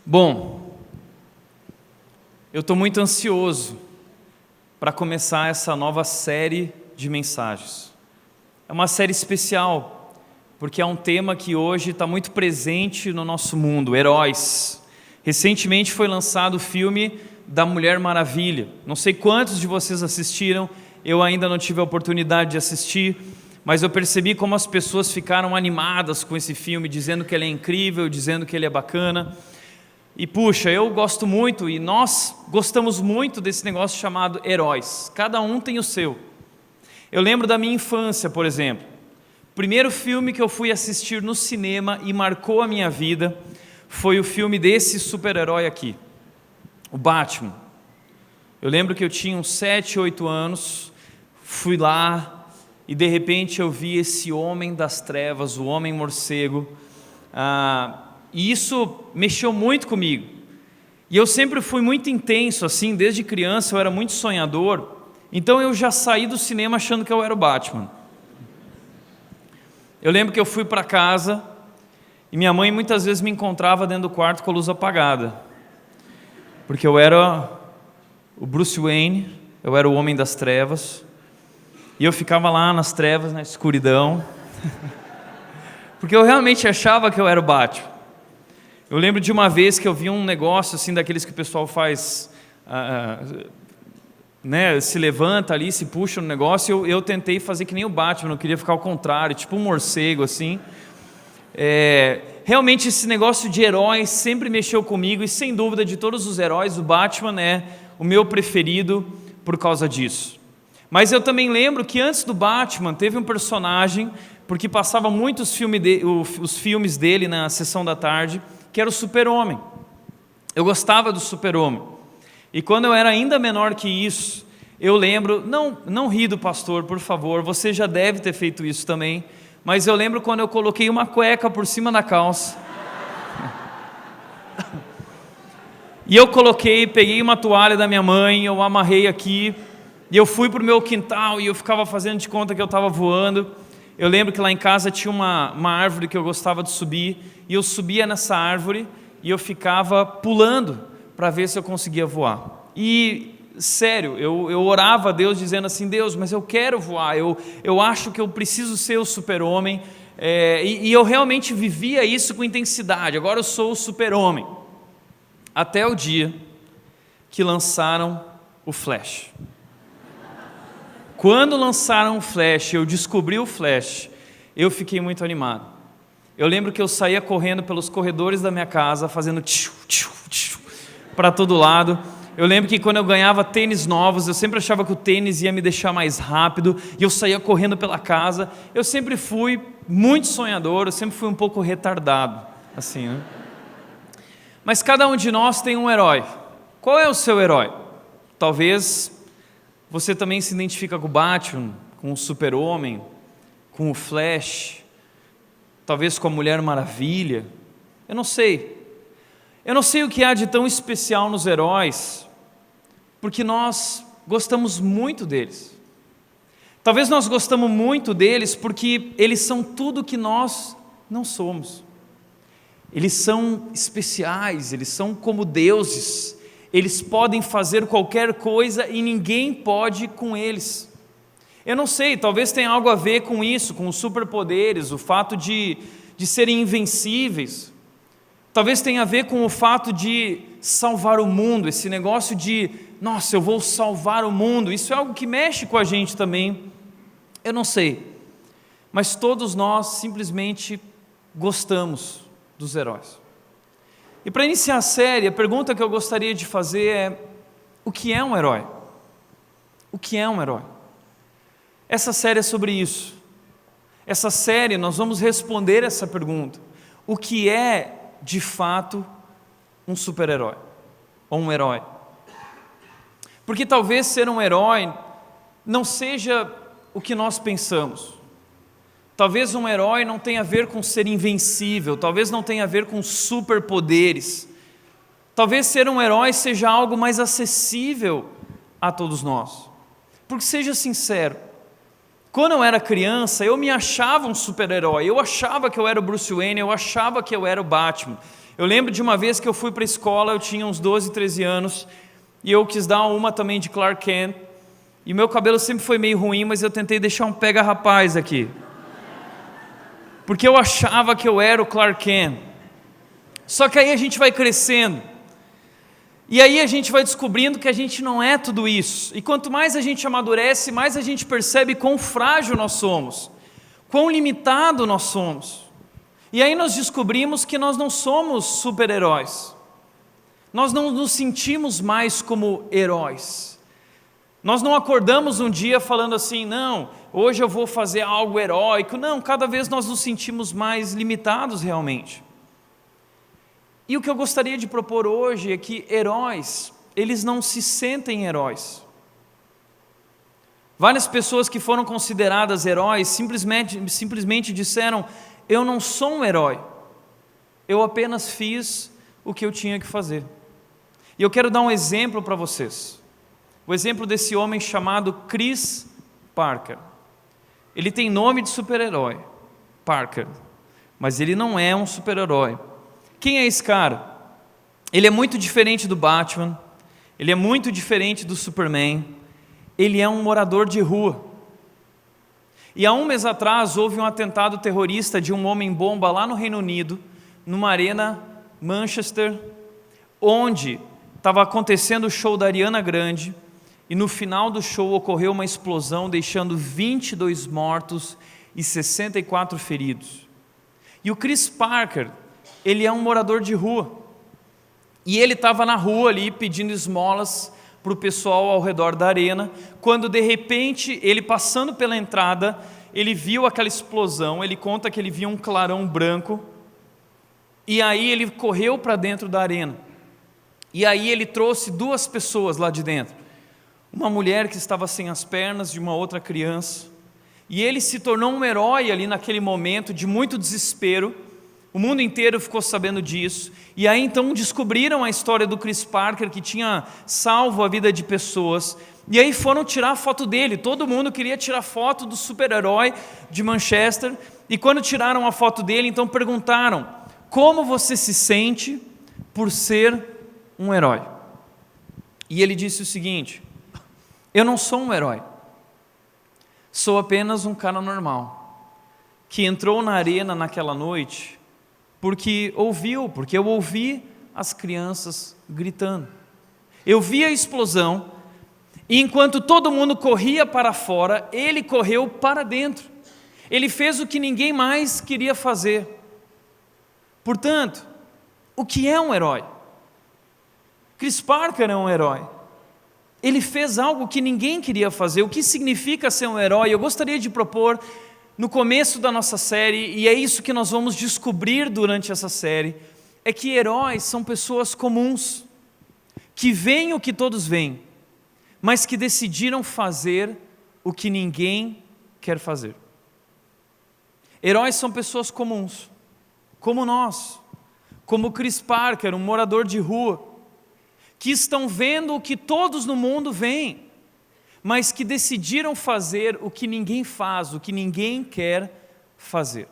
Bom, eu estou muito ansioso para começar essa nova série de mensagens. É uma série especial, porque é um tema que hoje está muito presente no nosso mundo, heróis. Recentemente foi lançado o filme da Mulher Maravilha. Não sei quantos de vocês assistiram, eu ainda não tive a oportunidade de assistir, mas eu percebi como as pessoas ficaram animadas com esse filme, dizendo que ele é incrível, dizendo que ele é bacana. E puxa, eu gosto muito e nós gostamos muito desse negócio chamado heróis. Cada um tem o seu. Eu lembro da minha infância, por exemplo. O primeiro filme que eu fui assistir no cinema e marcou a minha vida foi o filme desse super-herói aqui, o Batman. Eu lembro que eu tinha uns 7, 8 anos, fui lá e de repente eu vi esse homem das trevas, o homem morcego, e isso mexeu muito comigo. E eu sempre fui muito intenso, assim, desde criança eu era muito sonhador, então eu já saí do cinema achando que eu era o Batman. Eu lembro que eu fui para casa e minha mãe muitas vezes me encontrava dentro do quarto com a luz apagada, porque eu era o Bruce Wayne, eu era o homem das trevas, e eu ficava lá nas trevas, na escuridão, porque eu realmente achava que eu era o Batman. Eu lembro de uma vez que eu vi um negócio assim, daqueles que o pessoal faz, se levanta ali, se puxa no negócio, eu tentei fazer que nem o Batman, eu queria ficar ao contrário, tipo um morcego assim. Realmente esse negócio de heróis sempre mexeu comigo, e sem dúvida de todos os heróis, o Batman é o meu preferido por causa disso. Mas eu também lembro que antes do Batman teve um personagem, porque passava muitos os filmes dele na sessão da tarde, que era o Super-Homem. Eu gostava do Super-Homem. E quando eu era ainda menor que isso, eu lembro, não ri do pastor, por favor, você já deve ter feito isso também, mas eu lembro quando eu coloquei uma cueca por cima da calça. E eu peguei uma toalha da minha mãe, eu amarrei aqui, e eu fui para o meu quintal, e eu ficava fazendo de conta que eu estava voando. Eu lembro que lá em casa tinha uma árvore que eu gostava de subir, e eu subia nessa árvore, e eu ficava pulando para ver se eu conseguia voar. E, sério, eu orava a Deus dizendo assim, Deus, mas eu quero voar, eu acho que eu preciso ser o super-homem, e eu realmente vivia isso com intensidade, agora eu sou o super-homem. Até o dia que lançaram o Flash. Quando lançaram o Flash, eu descobri o Flash, eu fiquei muito animado. Eu lembro que eu saía correndo pelos corredores da minha casa, fazendo tchiu, tchiu, tchiu, para todo lado. Eu lembro que quando eu ganhava tênis novos, eu sempre achava que o tênis ia me deixar mais rápido, e eu saía correndo pela casa. Eu sempre fui muito sonhador, eu sempre fui um pouco retardado, assim, né? Mas cada um de nós tem um herói. Qual é o seu herói? Talvez você também se identifica com o Batman, com o Super-Homem, com o Flash, talvez com a Mulher Maravilha. Eu não sei. Eu não sei o que há de tão especial nos heróis, porque nós gostamos muito deles. Talvez nós gostamos muito deles porque eles são tudo que nós não somos. Eles são especiais, eles são como deuses. Eles podem fazer qualquer coisa e ninguém pode com eles. Eu não sei, talvez tenha algo a ver com isso, com os superpoderes, o fato de serem invencíveis. Talvez tenha a ver com o fato de salvar o mundo, esse negócio de, nossa, eu vou salvar o mundo. Isso é algo que mexe com a gente também. Eu não sei, mas todos nós simplesmente gostamos dos heróis. E para iniciar a série, a pergunta que eu gostaria de fazer é: o que é um herói? O que é um herói? Essa série é sobre isso. Essa série nós vamos responder essa pergunta. O que é, de fato, um super-herói? Ou um herói? Porque talvez ser um herói não seja o que nós pensamos. Talvez um herói não tenha a ver com ser invencível, talvez não tenha a ver com superpoderes. Talvez ser um herói seja algo mais acessível a todos nós. Porque seja sincero, quando eu era criança, eu me achava um super-herói, eu achava que eu era o Bruce Wayne, eu achava que eu era o Batman. Eu lembro de uma vez que eu fui para a escola, eu tinha uns 12, 13 anos, e eu quis dar uma também de Clark Kent, e meu cabelo sempre foi meio ruim, mas eu tentei deixar um pega-rapaz aqui, porque eu achava que eu era o Clark Kent. Só que aí a gente vai crescendo, e aí a gente vai descobrindo que a gente não é tudo isso, e quanto mais a gente amadurece, mais a gente percebe quão frágil nós somos, quão limitado nós somos. E aí nós descobrimos que nós não somos super-heróis, nós não nos sentimos mais como heróis. Nós não acordamos um dia falando assim, não, hoje eu vou fazer algo heróico. Não, cada vez nós nos sentimos mais limitados realmente. E o que eu gostaria de propor hoje é que heróis, eles não se sentem heróis. Várias pessoas que foram consideradas heróis simplesmente disseram, eu não sou um herói, eu apenas fiz o que eu tinha que fazer. E eu quero dar um exemplo para vocês. O exemplo desse homem chamado Chris Parker. Ele tem nome de super-herói, Parker, mas ele não é um super-herói. Quem é esse cara? Ele é muito diferente do Batman, ele é muito diferente do Superman, ele é um morador de rua. E há um mês atrás houve um atentado terrorista de um homem-bomba lá no Reino Unido, numa arena Manchester, onde estava acontecendo o show da Ariana Grande, e no final do show ocorreu uma explosão, deixando 22 mortos e 64 feridos. E o Chris Parker, ele é um morador de rua, e ele estava na rua ali pedindo esmolas para o pessoal ao redor da arena, quando de repente, ele passando pela entrada, ele viu aquela explosão, ele conta que ele viu um clarão branco, e aí ele correu para dentro da arena, e aí ele trouxe 2 pessoas lá de dentro, uma mulher que estava sem as pernas e uma outra criança, e ele se tornou um herói ali naquele momento de muito desespero. O mundo inteiro ficou sabendo disso, e aí então descobriram a história do Chris Parker, que tinha salvo a vida de pessoas, e aí foram tirar foto dele. Todo mundo queria tirar foto do super-herói de Manchester, e quando tiraram a foto dele, então perguntaram, como você se sente por ser um herói? E ele disse o seguinte, eu não sou um herói, sou apenas um cara normal, que entrou na arena naquela noite, porque eu ouvi as crianças gritando. Eu vi a explosão, e enquanto todo mundo corria para fora, ele correu para dentro. Ele fez o que ninguém mais queria fazer. Portanto, o que é um herói? Chris Parker é um herói. Ele fez algo que ninguém queria fazer. O que significa ser um herói? Eu gostaria de propor no começo da nossa série, e é isso que nós vamos descobrir durante essa série, é que heróis são pessoas comuns, que veem o que todos veem, mas que decidiram fazer o que ninguém quer fazer. Heróis são pessoas comuns, como nós, como Chris Parker, um morador de rua, que estão vendo o que todos no mundo veem, mas que decidiram fazer o que ninguém faz, o que ninguém quer fazer.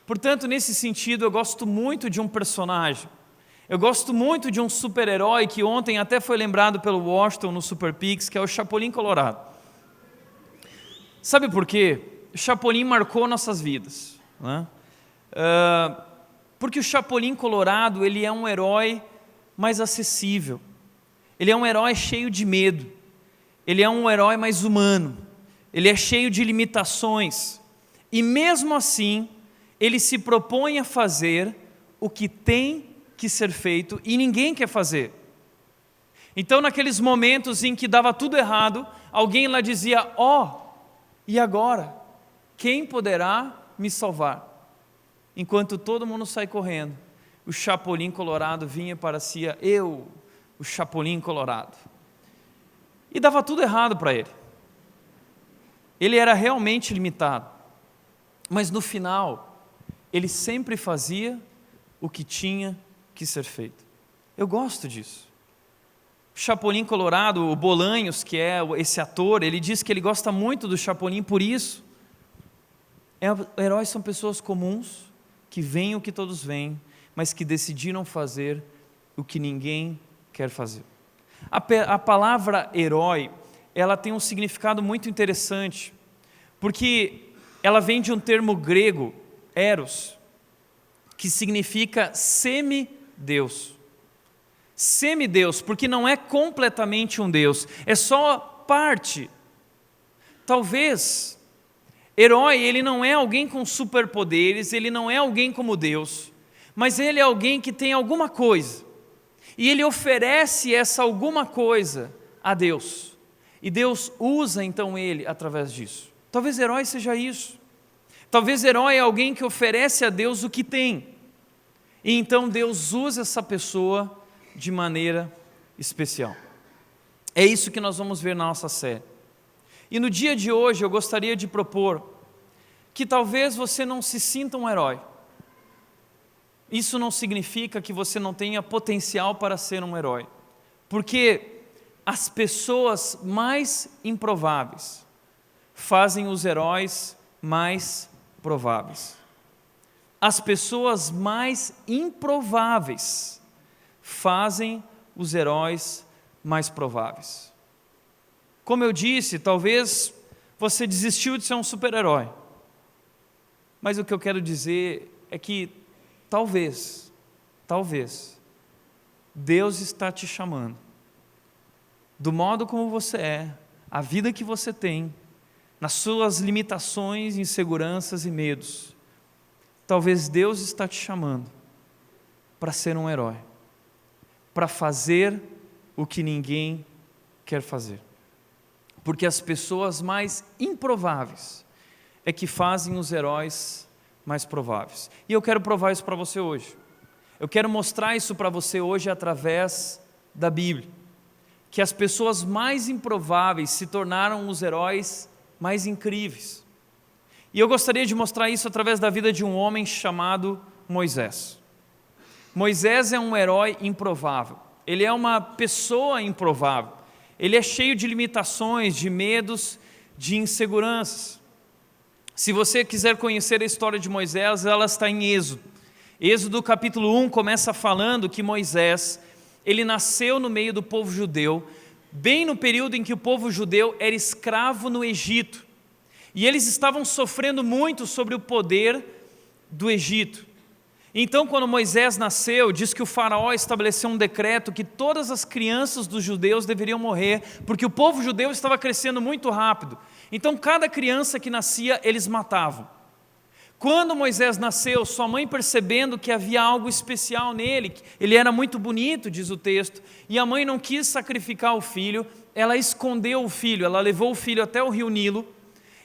Portanto, nesse sentido, eu gosto muito de um personagem, eu gosto muito de um super-herói que ontem até foi lembrado pelo Washington no Super Pix, que é o Chapolin Colorado. Sabe por quê? O Chapolin marcou nossas vidas, né? Porque o Chapolin Colorado, ele é um herói mais acessível, ele é um herói cheio de medo, ele é um herói mais humano, ele é cheio de limitações, e mesmo assim, ele se propõe a fazer o que tem que ser feito e ninguém quer fazer. Então, naqueles momentos em que dava tudo errado, alguém lá dizia, e agora? Quem poderá me salvar? Enquanto todo mundo sai correndo, o Chapolin Colorado vinha e parecia, o Chapolin Colorado. E dava tudo errado para ele. Ele era realmente limitado. Mas no final, ele sempre fazia o que tinha que ser feito. Eu gosto disso. O Chapolin Colorado, o Bolanhos, que é esse ator, ele diz que ele gosta muito do Chapolin por isso. Heróis são pessoas comuns, que veem o que todos veem, mas que decidiram fazer o que ninguém quer fazer. A palavra herói, ela tem um significado muito interessante, porque ela vem de um termo grego, eros, que significa semideus. Semideus, porque não é completamente um Deus, é só parte. Talvez, herói, ele não é alguém com superpoderes, ele não é alguém como Deus, mas ele é alguém que tem alguma coisa, e ele oferece essa alguma coisa a Deus, e Deus usa então ele através disso. Talvez herói seja isso. Talvez herói é alguém que oferece a Deus o que tem, e então Deus usa essa pessoa de maneira especial. É isso que nós vamos ver na nossa série. E no dia de hoje eu gostaria de propor que talvez você não se sinta um herói. Isso não significa que você não tenha potencial para ser um herói, porque as pessoas mais improváveis fazem os heróis mais prováveis. As pessoas mais improváveis fazem os heróis mais prováveis. Como eu disse, talvez você desistiu de ser um super-herói, mas o que eu quero dizer é que talvez, Deus está te chamando, do modo como você é, a vida que você tem, nas suas limitações, inseguranças e medos, talvez Deus está te chamando para ser um herói, para fazer o que ninguém quer fazer. Porque as pessoas mais improváveis é que fazem os heróis mais prováveis. E eu quero provar isso para você hoje. Eu quero mostrar isso para você hoje através da Bíblia. Que as pessoas mais improváveis se tornaram os heróis mais incríveis. E eu gostaria de mostrar isso através da vida de um homem chamado Moisés. Moisés é um herói improvável. Ele é uma pessoa improvável. Ele é cheio de limitações, de medos, de inseguranças. Se você quiser conhecer a história de Moisés, ela está em Êxodo. Êxodo capítulo 1 começa falando que Moisés, ele nasceu no meio do povo judeu, bem no período em que o povo judeu era escravo no Egito. E eles estavam sofrendo muito sobre o poder do Egito. Então, quando Moisés nasceu, diz que o faraó estabeleceu um decreto que todas as crianças dos judeus deveriam morrer, porque o povo judeu estava crescendo muito rápido. Então, cada criança que nascia, eles matavam. Quando Moisés nasceu, sua mãe, percebendo que havia algo especial nele, ele era muito bonito, diz o texto, e a mãe não quis sacrificar o filho, ela escondeu o filho, ela levou o filho até o rio Nilo,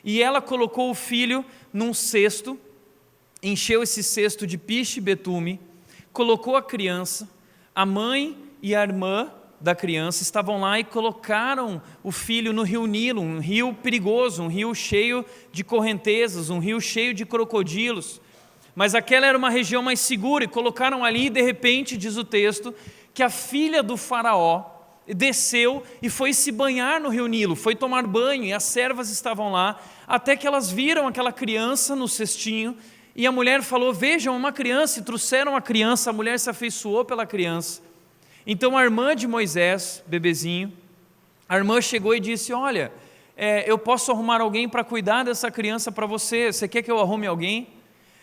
e ela colocou o filho num cesto, encheu esse cesto de piche e betume, colocou a criança, a mãe e a irmã da criança estavam lá e colocaram o filho no rio Nilo, um rio perigoso, um rio cheio de correntezas, um rio cheio de crocodilos, mas aquela era uma região mais segura, e colocaram ali, e de repente, diz o texto, que a filha do faraó desceu e foi se banhar no rio Nilo, foi tomar banho, e as servas estavam lá, até que elas viram aquela criança no cestinho, e a mulher falou, vejam, uma criança, e trouxeram a criança, a mulher se afeiçoou pela criança. Então a irmã de Moisés, bebezinho, a irmã chegou e disse, olha, eu posso arrumar alguém para cuidar dessa criança para você, você quer que eu arrume alguém?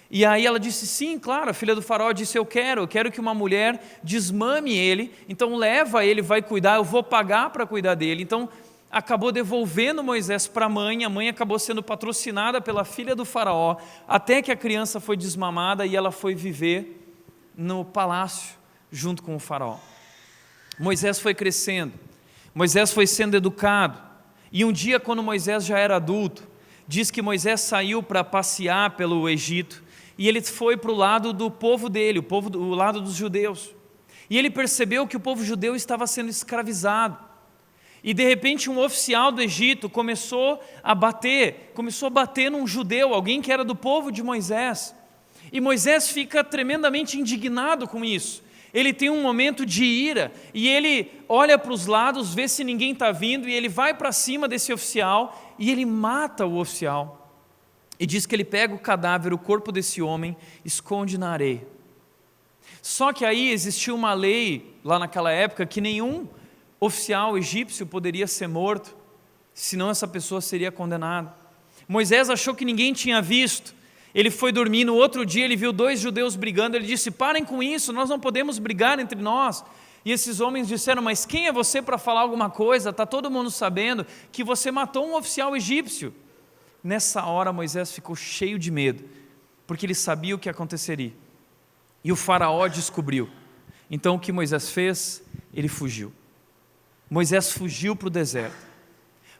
E aí ela disse, sim, claro, a filha do faraó disse, eu quero que uma mulher desmame ele, então leva ele, vai cuidar, eu vou pagar para cuidar dele. Então acabou devolvendo Moisés para a mãe acabou sendo patrocinada pela filha do faraó, até que a criança foi desmamada e ela foi viver no palácio junto com o faraó. Moisés foi crescendo, Moisés foi sendo educado, e um dia, quando Moisés já era adulto, diz que Moisés saiu para passear pelo Egito, e ele foi para o lado do povo dele, o lado dos judeus, e ele percebeu que o povo judeu estava sendo escravizado. E de repente um oficial do Egito começou a bater num judeu, alguém que era do povo de Moisés. E Moisés fica tremendamente indignado com isso. Ele tem um momento de ira, e ele olha para os lados, vê se ninguém está vindo, e ele vai para cima desse oficial, e ele mata o oficial. E diz que ele pega o cadáver, o corpo desse homem, esconde na areia. Só que aí existia uma lei, lá naquela época, que nenhum oficial egípcio poderia ser morto, senão essa pessoa seria condenada. Moisés achou que ninguém tinha visto, ele foi dormir, no outro dia ele viu 2 judeus brigando, ele disse: parem com isso, nós não podemos brigar entre nós. E esses homens disseram: mas quem é você para falar alguma coisa? Está todo mundo sabendo que você matou um oficial egípcio. Nessa hora Moisés ficou cheio de medo, porque ele sabia o que aconteceria. E o faraó descobriu. Então o que Moisés fez? Ele fugiu. Moisés fugiu para o deserto.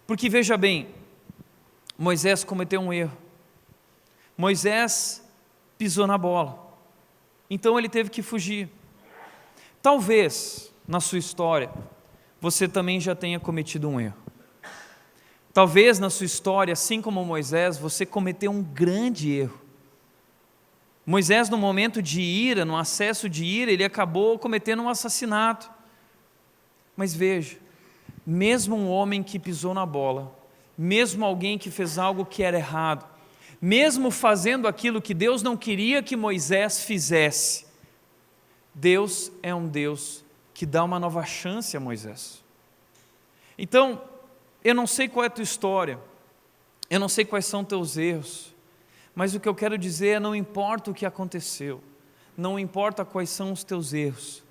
Porque veja bem, Moisés cometeu um erro. Moisés pisou na bola. Então ele teve que fugir. Talvez, na sua história, você também já tenha cometido um erro. Talvez na sua história, assim como Moisés, você cometeu um grande erro. Moisés, no momento de ira, no acesso de ira, ele acabou cometendo um assassinato. Mas veja, mesmo um homem que pisou na bola, mesmo alguém que fez algo que era errado, mesmo fazendo aquilo que Deus não queria que Moisés fizesse, Deus é um Deus que dá uma nova chance a Moisés. Então, eu não sei qual é a tua história, eu não sei quais são teus erros, mas o que eu quero dizer é: não importa o que aconteceu, não importa quais são os teus erros,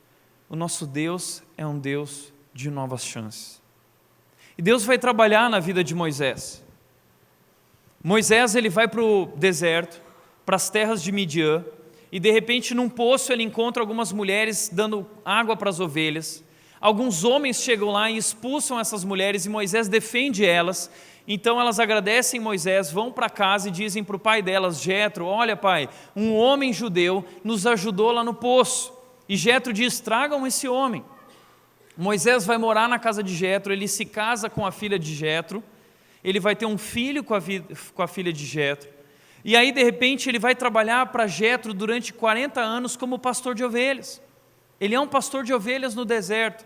o nosso Deus é um Deus de novas chances. E Deus vai trabalhar na vida de Moisés. Moisés, ele vai para o deserto, para as terras de Midian, e de repente num poço ele encontra algumas mulheres dando água para as ovelhas. Alguns homens chegam lá e expulsam essas mulheres, e Moisés defende elas. Então elas agradecem Moisés, vão para casa e dizem para o pai delas, Jetro: olha pai, um homem judeu nos ajudou lá no poço. E Jetro diz: tragam esse homem. Moisés vai morar na casa de Jetro, ele se casa com a filha de Jetro, ele vai ter um filho com a filha de Jetro. E aí de repente ele vai trabalhar para Jetro durante 40 anos como pastor de ovelhas. Ele é um pastor de ovelhas no deserto.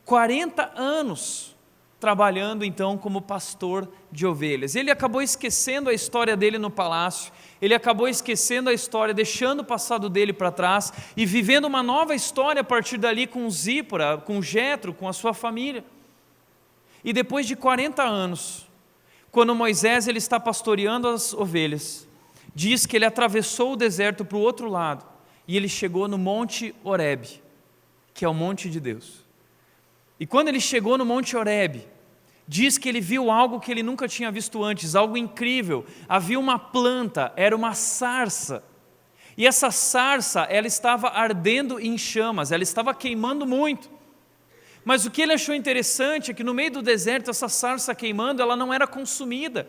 40 anos trabalhando então como pastor de ovelhas. Ele acabou esquecendo a história dele no palácio, ele acabou esquecendo a história, deixando o passado dele para trás e vivendo uma nova história a partir dali com Zípora, com Jetro, com a sua família. E depois de 40 anos, quando Moisés ele está pastoreando as ovelhas, diz que ele atravessou o deserto para o outro lado e ele chegou no Monte Horebe, que é o monte de Deus. E quando ele chegou no Monte Horebe, diz que ele viu algo que ele nunca tinha visto antes, algo incrível. Havia uma planta, era uma sarça. E essa sarça, ela estava ardendo em chamas, ela estava queimando muito. Mas o que ele achou interessante é que no meio do deserto, essa sarça queimando, ela não era consumida.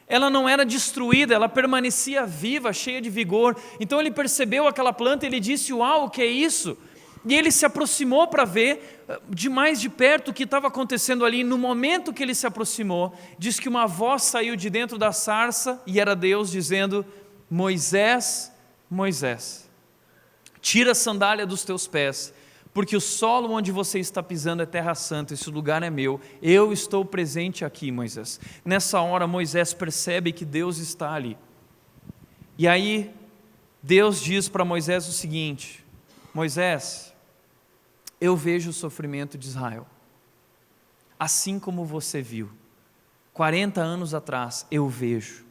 Ela não era destruída, ela permanecia viva, cheia de vigor. Então ele percebeu aquela planta e ele disse: uau, o que é isso? E ele se aproximou para ver de mais de perto o que estava acontecendo ali. No momento que ele se aproximou, diz que uma voz saiu de dentro da sarça e era Deus dizendo: Moisés, Moisés, tira a sandália dos teus pés, porque o solo onde você está pisando é terra santa, esse lugar é meu, eu estou presente aqui, Moisés. Nessa hora Moisés percebe que Deus está ali. E aí Deus diz para Moisés o seguinte: Moisés, eu vejo o sofrimento de Israel, assim como você viu, 40 anos atrás, eu vejo.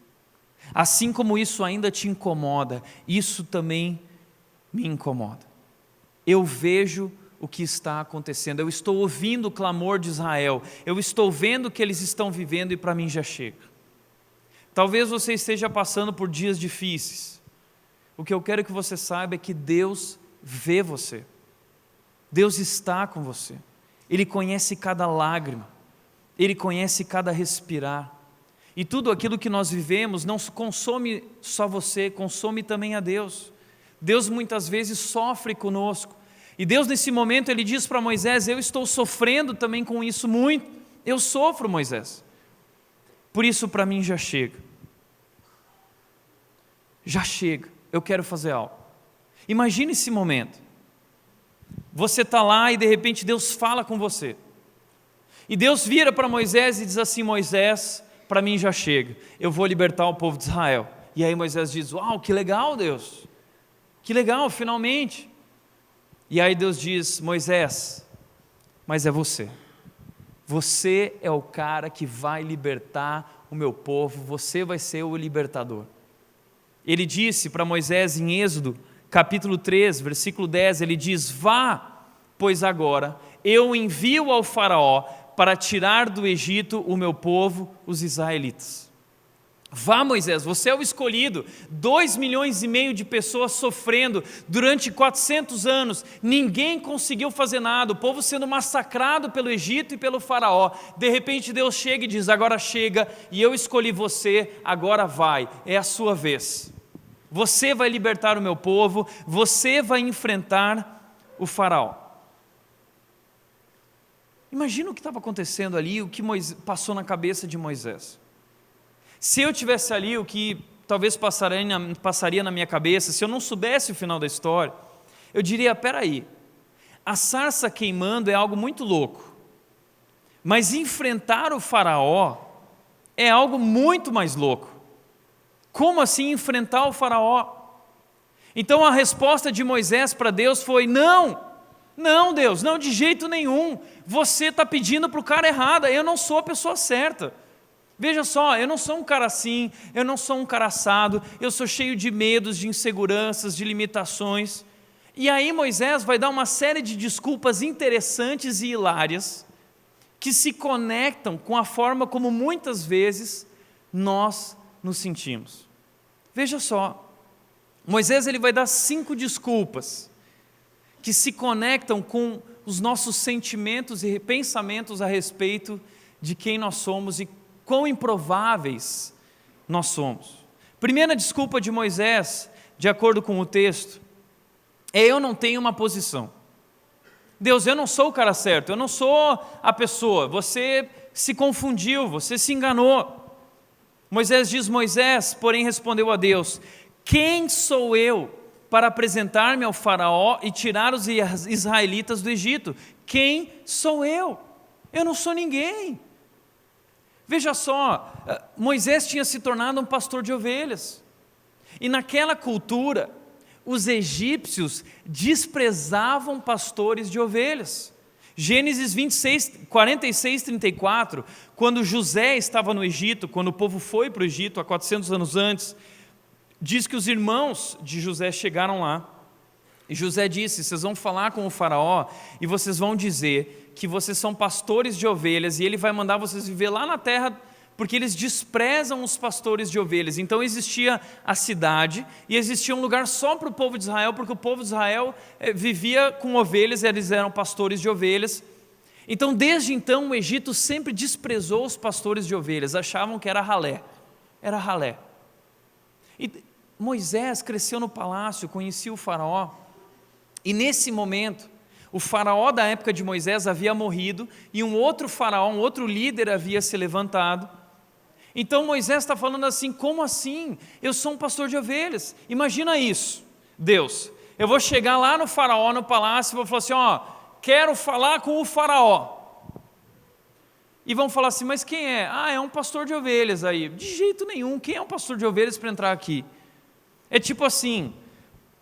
Assim como isso ainda te incomoda, isso também me incomoda. Eu vejo o que está acontecendo, eu estou ouvindo o clamor de Israel, eu estou vendo o que eles estão vivendo e para mim já chega. Talvez você esteja passando por dias difíceis. O que eu quero que você saiba é que Deus vê você. Deus está com você. Ele conhece cada lágrima, Ele conhece cada respirar. E tudo aquilo que nós vivemos não consome só você, consome também a Deus. Deus muitas vezes sofre conosco. E Deus nesse momento ele diz para Moisés: eu estou sofrendo também com isso muito. Eu sofro, Moisés. Por isso para mim já chega. Já chega. Eu quero fazer algo. Imagine esse momento. Você está lá e de repente Deus fala com você. E Deus vira para Moisés e diz assim: Moisés, para mim já chega. Eu vou libertar o povo de Israel. E aí Moisés diz: uau, que legal, Deus. Que legal, finalmente. E aí Deus diz: Moisés, mas é você. Você é o cara que vai libertar o meu povo, você vai ser o libertador. Ele disse para Moisés em Êxodo, capítulo 3, versículo 10, ele diz: vá, pois agora eu envio ao faraó para tirar do Egito o meu povo, os israelitas. Vá, Moisés, você é o escolhido. 2,5 milhões de pessoas sofrendo durante 400 anos, ninguém conseguiu fazer nada, o povo sendo massacrado pelo Egito e pelo faraó. De repente Deus chega e diz: agora chega, e eu escolhi você, agora vai, é a sua vez. Você vai libertar o meu povo, você vai enfrentar o faraó. Imagina o que estava acontecendo ali, o que passou na cabeça de Moisés. Se eu tivesse ali, o que talvez passaria na minha cabeça, se eu não soubesse o final da história, eu diria: peraí, a sarça queimando é algo muito louco, mas enfrentar o faraó é algo muito mais louco. Como assim enfrentar o faraó? Então a resposta de Moisés para Deus foi: não, Deus, não, de jeito nenhum, você está pedindo para o cara errado, eu não sou a pessoa certa. Veja só, eu não sou um cara assim, eu não sou um cara assado, eu sou cheio de medos, de inseguranças, de limitações. E aí Moisés vai dar uma série de desculpas interessantes e hilárias, que se conectam com a forma como muitas vezes nós nos sentimos. Veja só, Moisés ele vai dar 5 desculpas, que se conectam com os nossos sentimentos e pensamentos a respeito de quem nós somos e quão improváveis nós somos. Primeira desculpa de Moisés, de acordo com o texto, é: eu não tenho uma posição. Deus, eu não sou o cara certo, eu não sou a pessoa, você se confundiu, você se enganou. Moisés diz: Moisés, porém, respondeu a Deus: quem sou eu para apresentar-me ao faraó e tirar os israelitas do Egito? Quem sou eu? Eu não sou ninguém. Veja só, Moisés tinha se tornado um pastor de ovelhas, e naquela cultura, os egípcios desprezavam pastores de ovelhas. Gênesis 46, 34, quando José estava no Egito, quando o povo foi para o Egito há 400 anos antes, diz que os irmãos de José chegaram lá, e José disse: vocês vão falar com o faraó, e vocês vão dizer que vocês são pastores de ovelhas, e ele vai mandar vocês viver lá na terra, porque eles desprezam os pastores de ovelhas. Então existia a cidade, e existia um lugar só para o povo de Israel, porque o povo de Israel vivia com ovelhas, e eles eram pastores de ovelhas. Então desde então o Egito sempre desprezou os pastores de ovelhas, achavam que era ralé. E Moisés cresceu no palácio, conhecia o faraó, e nesse momento o faraó da época de Moisés havia morrido, e um outro faraó, um outro líder havia se levantado. Então Moisés está falando assim: como assim? Eu sou um pastor de ovelhas. Imagina isso, Deus, eu vou chegar lá no faraó, no palácio, e vou falar assim: quero falar com o faraó. E vão falar assim: mas quem é? É um pastor de ovelhas aí. De jeito nenhum, quem é um pastor de ovelhas para entrar aqui? É tipo assim,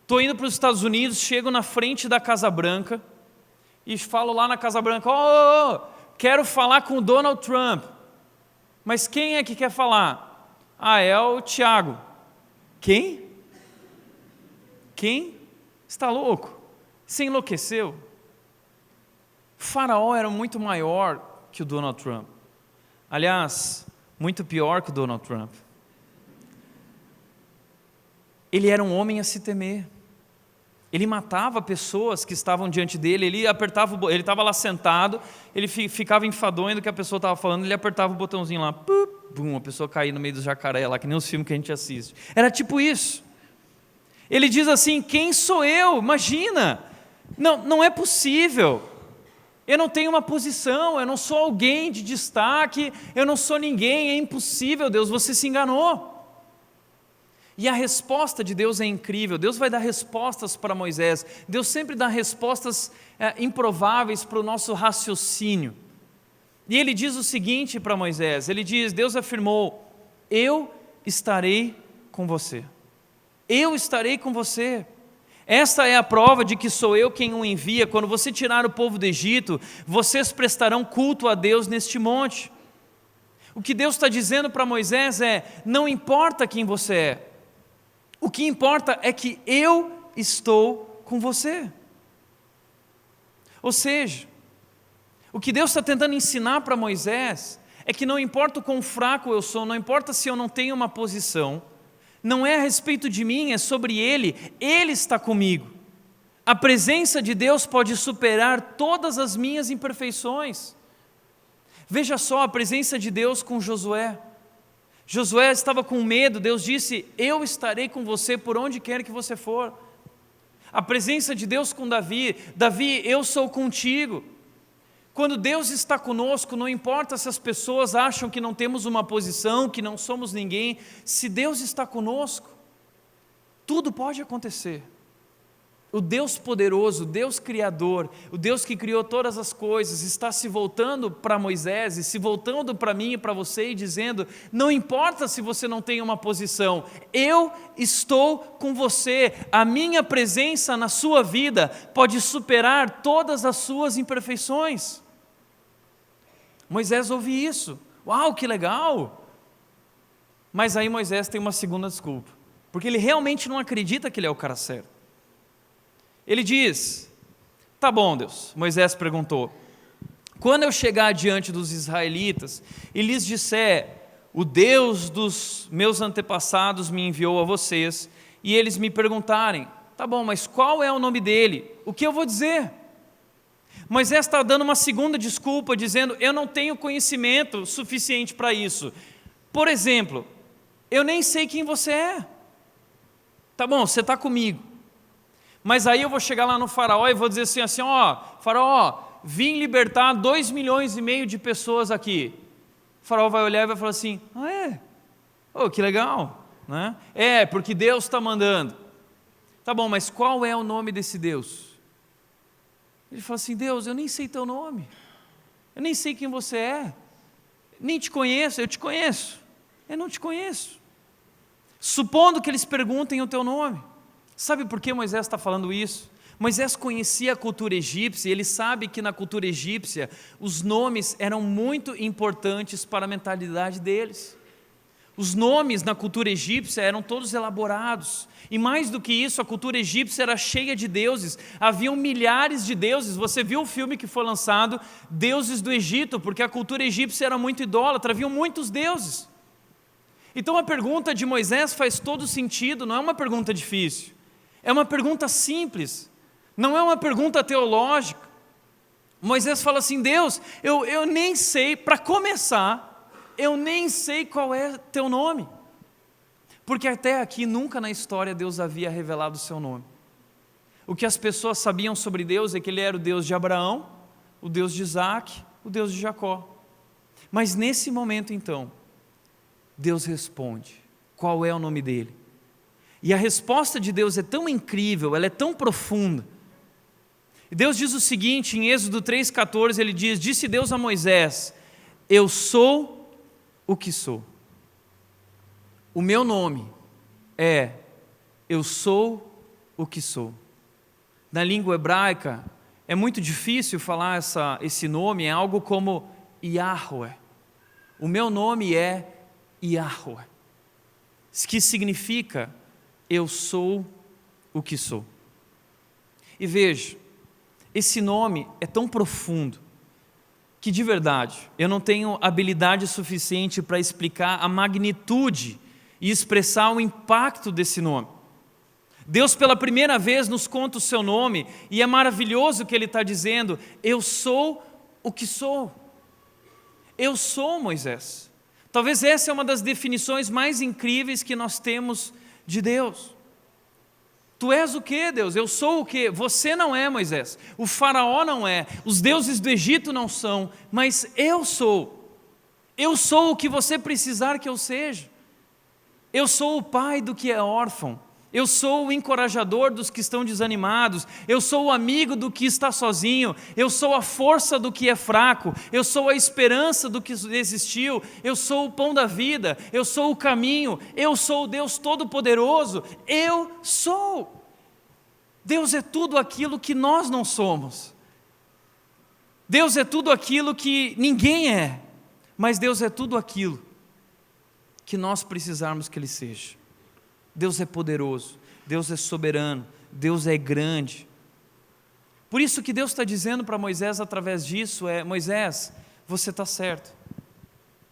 estou indo para os Estados Unidos, chego na frente da Casa Branca, e falo lá na Casa Branca: quero falar com o Donald Trump. Mas quem é que quer falar? É o Tiago. Quem? Quem? Está louco? Você enlouqueceu? Faraó era muito maior que o Donald Trump. Aliás, muito pior que o Donald Trump. Ele era um homem a se temer. Ele matava pessoas que estavam diante dele, ele estava lá sentado, ele ficava enfadonho do que a pessoa estava falando, ele apertava o botãozinho lá, a pessoa caía no meio do jacaré lá, que nem os filmes que a gente assiste. Era tipo isso. Ele diz assim: quem sou eu? Imagina, não é possível, eu não tenho uma posição, eu não sou alguém de destaque, eu não sou ninguém, é impossível, Deus, você se enganou. E a resposta de Deus é incrível. Deus vai dar respostas para Moisés. Deus sempre dá respostas improváveis para o nosso raciocínio. E ele diz o seguinte para Moisés, ele diz: Deus afirmou: eu estarei com você. Eu estarei com você. Esta é a prova de que sou eu quem o envia. Quando você tirar o povo do Egito, vocês prestarão culto a Deus neste monte. O que Deus está dizendo para Moisés é: não importa quem você é, o que importa é que eu estou com você. Ou seja, o que Deus está tentando ensinar para Moisés é que não importa o quão fraco eu sou, não importa se eu não tenho uma posição, não é a respeito de mim, é sobre Ele está comigo. A presença de Deus pode superar todas as minhas imperfeições. Veja só a presença de Deus com Josué. Josué estava com medo, Deus disse: eu estarei com você por onde quer que você for. A presença de Deus com Davi: Davi, eu sou contigo. Quando Deus está conosco, não importa se as pessoas acham que não temos uma posição, que não somos ninguém, se Deus está conosco, tudo pode acontecer. O Deus poderoso, o Deus criador, o Deus que criou todas as coisas, está se voltando para Moisés e se voltando para mim e para você e dizendo: não importa se você não tem uma posição, eu estou com você, a minha presença na sua vida pode superar todas as suas imperfeições. Moisés ouve isso: uau, que legal! Mas aí Moisés tem uma segunda desculpa, porque ele realmente não acredita que ele é o cara certo. Ele diz: tá bom, Deus. Moisés perguntou: quando eu chegar diante dos israelitas e lhes disser: o Deus dos meus antepassados me enviou a vocês, e eles me perguntarem: tá bom, mas qual é o nome dele? O que eu vou dizer? Moisés está dando uma segunda desculpa, dizendo: eu não tenho conhecimento suficiente para isso. Por exemplo, eu nem sei quem você é. Tá bom, você está comigo. Mas aí eu vou chegar lá no faraó e vou dizer assim, ó, faraó, vim libertar 2,5 milhões de pessoas aqui. O faraó vai olhar e vai falar assim: ah, é? Oh, que legal, né? É, porque Deus está mandando. Tá bom, mas qual é o nome desse Deus? Ele fala assim: Deus, eu nem sei teu nome, eu nem sei quem você é, nem te conheço. Eu te conheço, eu não te conheço. Supondo que eles perguntem o teu nome. Sabe por que Moisés está falando isso? Moisés conhecia a cultura egípcia, e ele sabe que na cultura egípcia os nomes eram muito importantes para a mentalidade deles. Os nomes na cultura egípcia eram todos elaborados, e mais do que isso, a cultura egípcia era cheia de deuses, haviam milhares de deuses. Você viu o filme que foi lançado, Deuses do Egito, porque a cultura egípcia era muito idólatra, haviam muitos deuses. Então a pergunta de Moisés faz todo sentido, não é uma pergunta difícil. É uma pergunta simples, não é uma pergunta teológica. Moisés fala assim: Deus, eu nem sei, para começar, eu nem sei qual é teu nome. Porque até aqui, nunca na história Deus havia revelado o seu nome. O que as pessoas sabiam sobre Deus é que Ele era o Deus de Abraão, o Deus de Isaac, o Deus de Jacó. Mas nesse momento então, Deus responde: qual é o nome dele? E a resposta de Deus é tão incrível, ela é tão profunda. Deus diz o seguinte, em Êxodo 3,14, Ele diz: disse Deus a Moisés: eu sou o que sou. O meu nome é eu sou o que sou. Na língua hebraica, é muito difícil falar esse nome, é algo como Yahweh. O meu nome é Yahweh, que significa eu sou o que sou. E veja, esse nome é tão profundo que, de verdade, eu não tenho habilidade suficiente para explicar a magnitude e expressar o impacto desse nome. Deus pela primeira vez nos conta o seu nome, e é maravilhoso que Ele está dizendo: eu sou o que sou. Eu sou, Moisés. Talvez essa é uma das definições mais incríveis que nós temos de Deus. Tu és o que, Deus? Eu sou o que? Você não é, Moisés. O faraó não é. Os deuses do Egito não são. Mas eu sou. Eu sou o que você precisar que eu seja. Eu sou o pai do que é órfão. Eu sou o encorajador dos que estão desanimados. Eu sou o amigo do que está sozinho. Eu sou a força do que é fraco. Eu sou a esperança do que desistiu. Eu sou o pão da vida. Eu sou o caminho. Eu sou o Deus Todo-Poderoso. Eu sou. Deus é tudo aquilo que nós não somos. Deus é tudo aquilo que ninguém é, mas Deus é tudo aquilo que nós precisarmos que Ele seja. Deus é poderoso, Deus é soberano, Deus é grande. Por isso que Deus está dizendo para Moisés através disso Moisés, você está certo,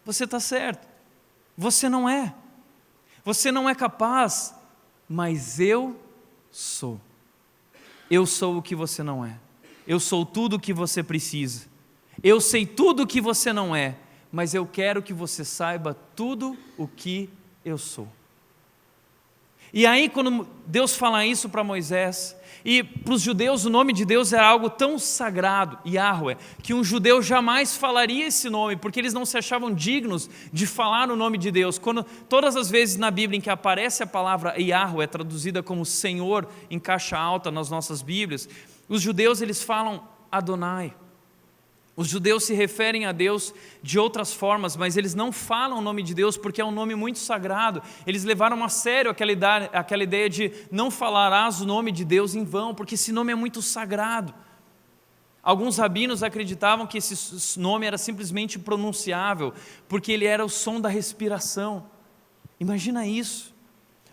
você está certo, você não é capaz, mas eu sou o que você não é, eu sou tudo o que você precisa, eu sei tudo o que você não é, mas eu quero que você saiba tudo o que eu sou. E aí quando Deus fala isso para Moisés, e para os judeus o nome de Deus era algo tão sagrado, Yahweh, que um judeu jamais falaria esse nome, porque eles não se achavam dignos de falar o nome de Deus. Todas as vezes na Bíblia em que aparece a palavra Yahweh, traduzida como Senhor em caixa alta nas nossas Bíblias, os judeus eles falam Adonai. Os judeus se referem a Deus de outras formas, mas eles não falam o nome de Deus porque é um nome muito sagrado. Eles levaram a sério aquela ideia de não falarás o nome de Deus em vão, porque esse nome é muito sagrado. Alguns rabinos acreditavam que esse nome era simplesmente pronunciável, porque ele era o som da respiração. Imagina isso,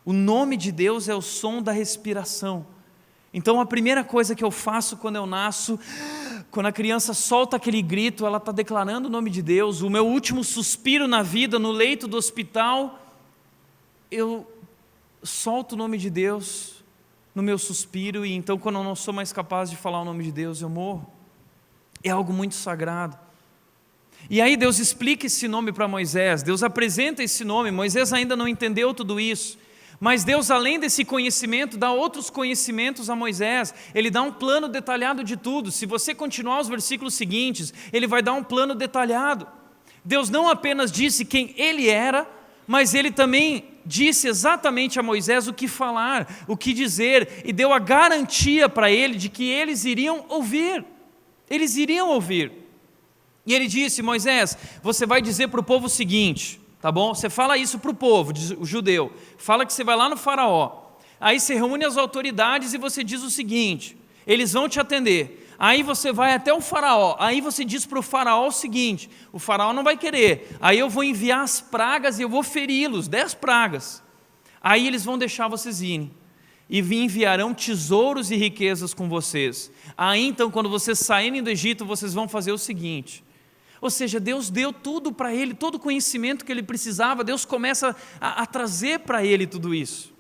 o nome de Deus é o som da respiração. Então a primeira coisa que eu faço quando eu nasço, quando a criança solta aquele grito, ela está declarando o nome de Deus. O meu último suspiro na vida, no leito do hospital, eu solto o nome de Deus no meu suspiro, e então quando eu não sou mais capaz de falar o nome de Deus, eu morro. É algo muito sagrado. E aí Deus explica esse nome para Moisés, Deus apresenta esse nome. Moisés ainda não entendeu tudo isso, mas Deus, além desse conhecimento, dá outros conhecimentos a Moisés. Ele dá um plano detalhado de tudo. Se você continuar os versículos seguintes, ele vai dar um plano detalhado. Deus não apenas disse quem ele era, mas ele também disse exatamente a Moisés o que falar, o que dizer, e deu a garantia para ele de que eles iriam ouvir. Eles iriam ouvir. E ele disse: Moisés, você vai dizer para o povo o seguinte, tá bom? Você fala isso para o povo, o judeu. Fala que você vai lá no faraó. Aí você reúne as autoridades e você diz o seguinte: eles vão te atender. Aí você vai até o faraó. Aí você diz para o faraó o seguinte: o faraó não vai querer. Aí eu vou enviar as pragas e eu vou feri-los, 10 pragas. Aí eles vão deixar vocês irem. E enviarão tesouros e riquezas com vocês. Aí então, quando vocês saírem do Egito, vocês vão fazer o seguinte. Ou seja, Deus deu tudo para ele, todo o conhecimento que ele precisava. Deus começa a trazer para ele tudo isso.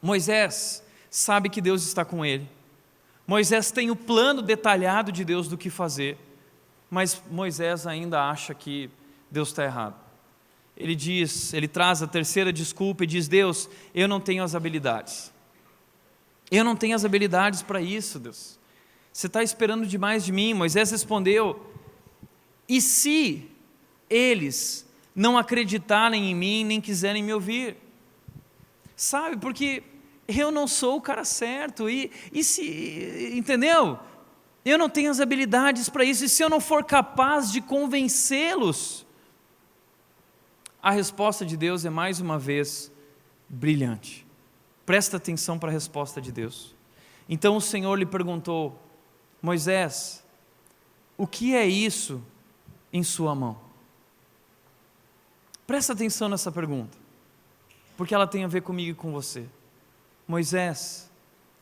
Moisés sabe que Deus está com ele. Moisés tem o plano detalhado de Deus do que fazer. Mas Moisés ainda acha que Deus está errado. Ele traz a terceira desculpa e diz: Deus, eu não tenho as habilidades. Eu não tenho as habilidades para isso, Deus. Você está esperando demais de mim. Moisés respondeu: e se eles não acreditarem em mim, nem quiserem me ouvir? Sabe, porque eu não sou o cara certo, e se, entendeu? Eu não tenho as habilidades para isso, e se eu não for capaz de convencê-los? A resposta de Deus é mais uma vez brilhante. Presta atenção para a resposta de Deus. Então o Senhor lhe perguntou: Moisés, o que é isso em sua mão? Presta atenção nessa pergunta, porque ela tem a ver comigo e com você. Moisés,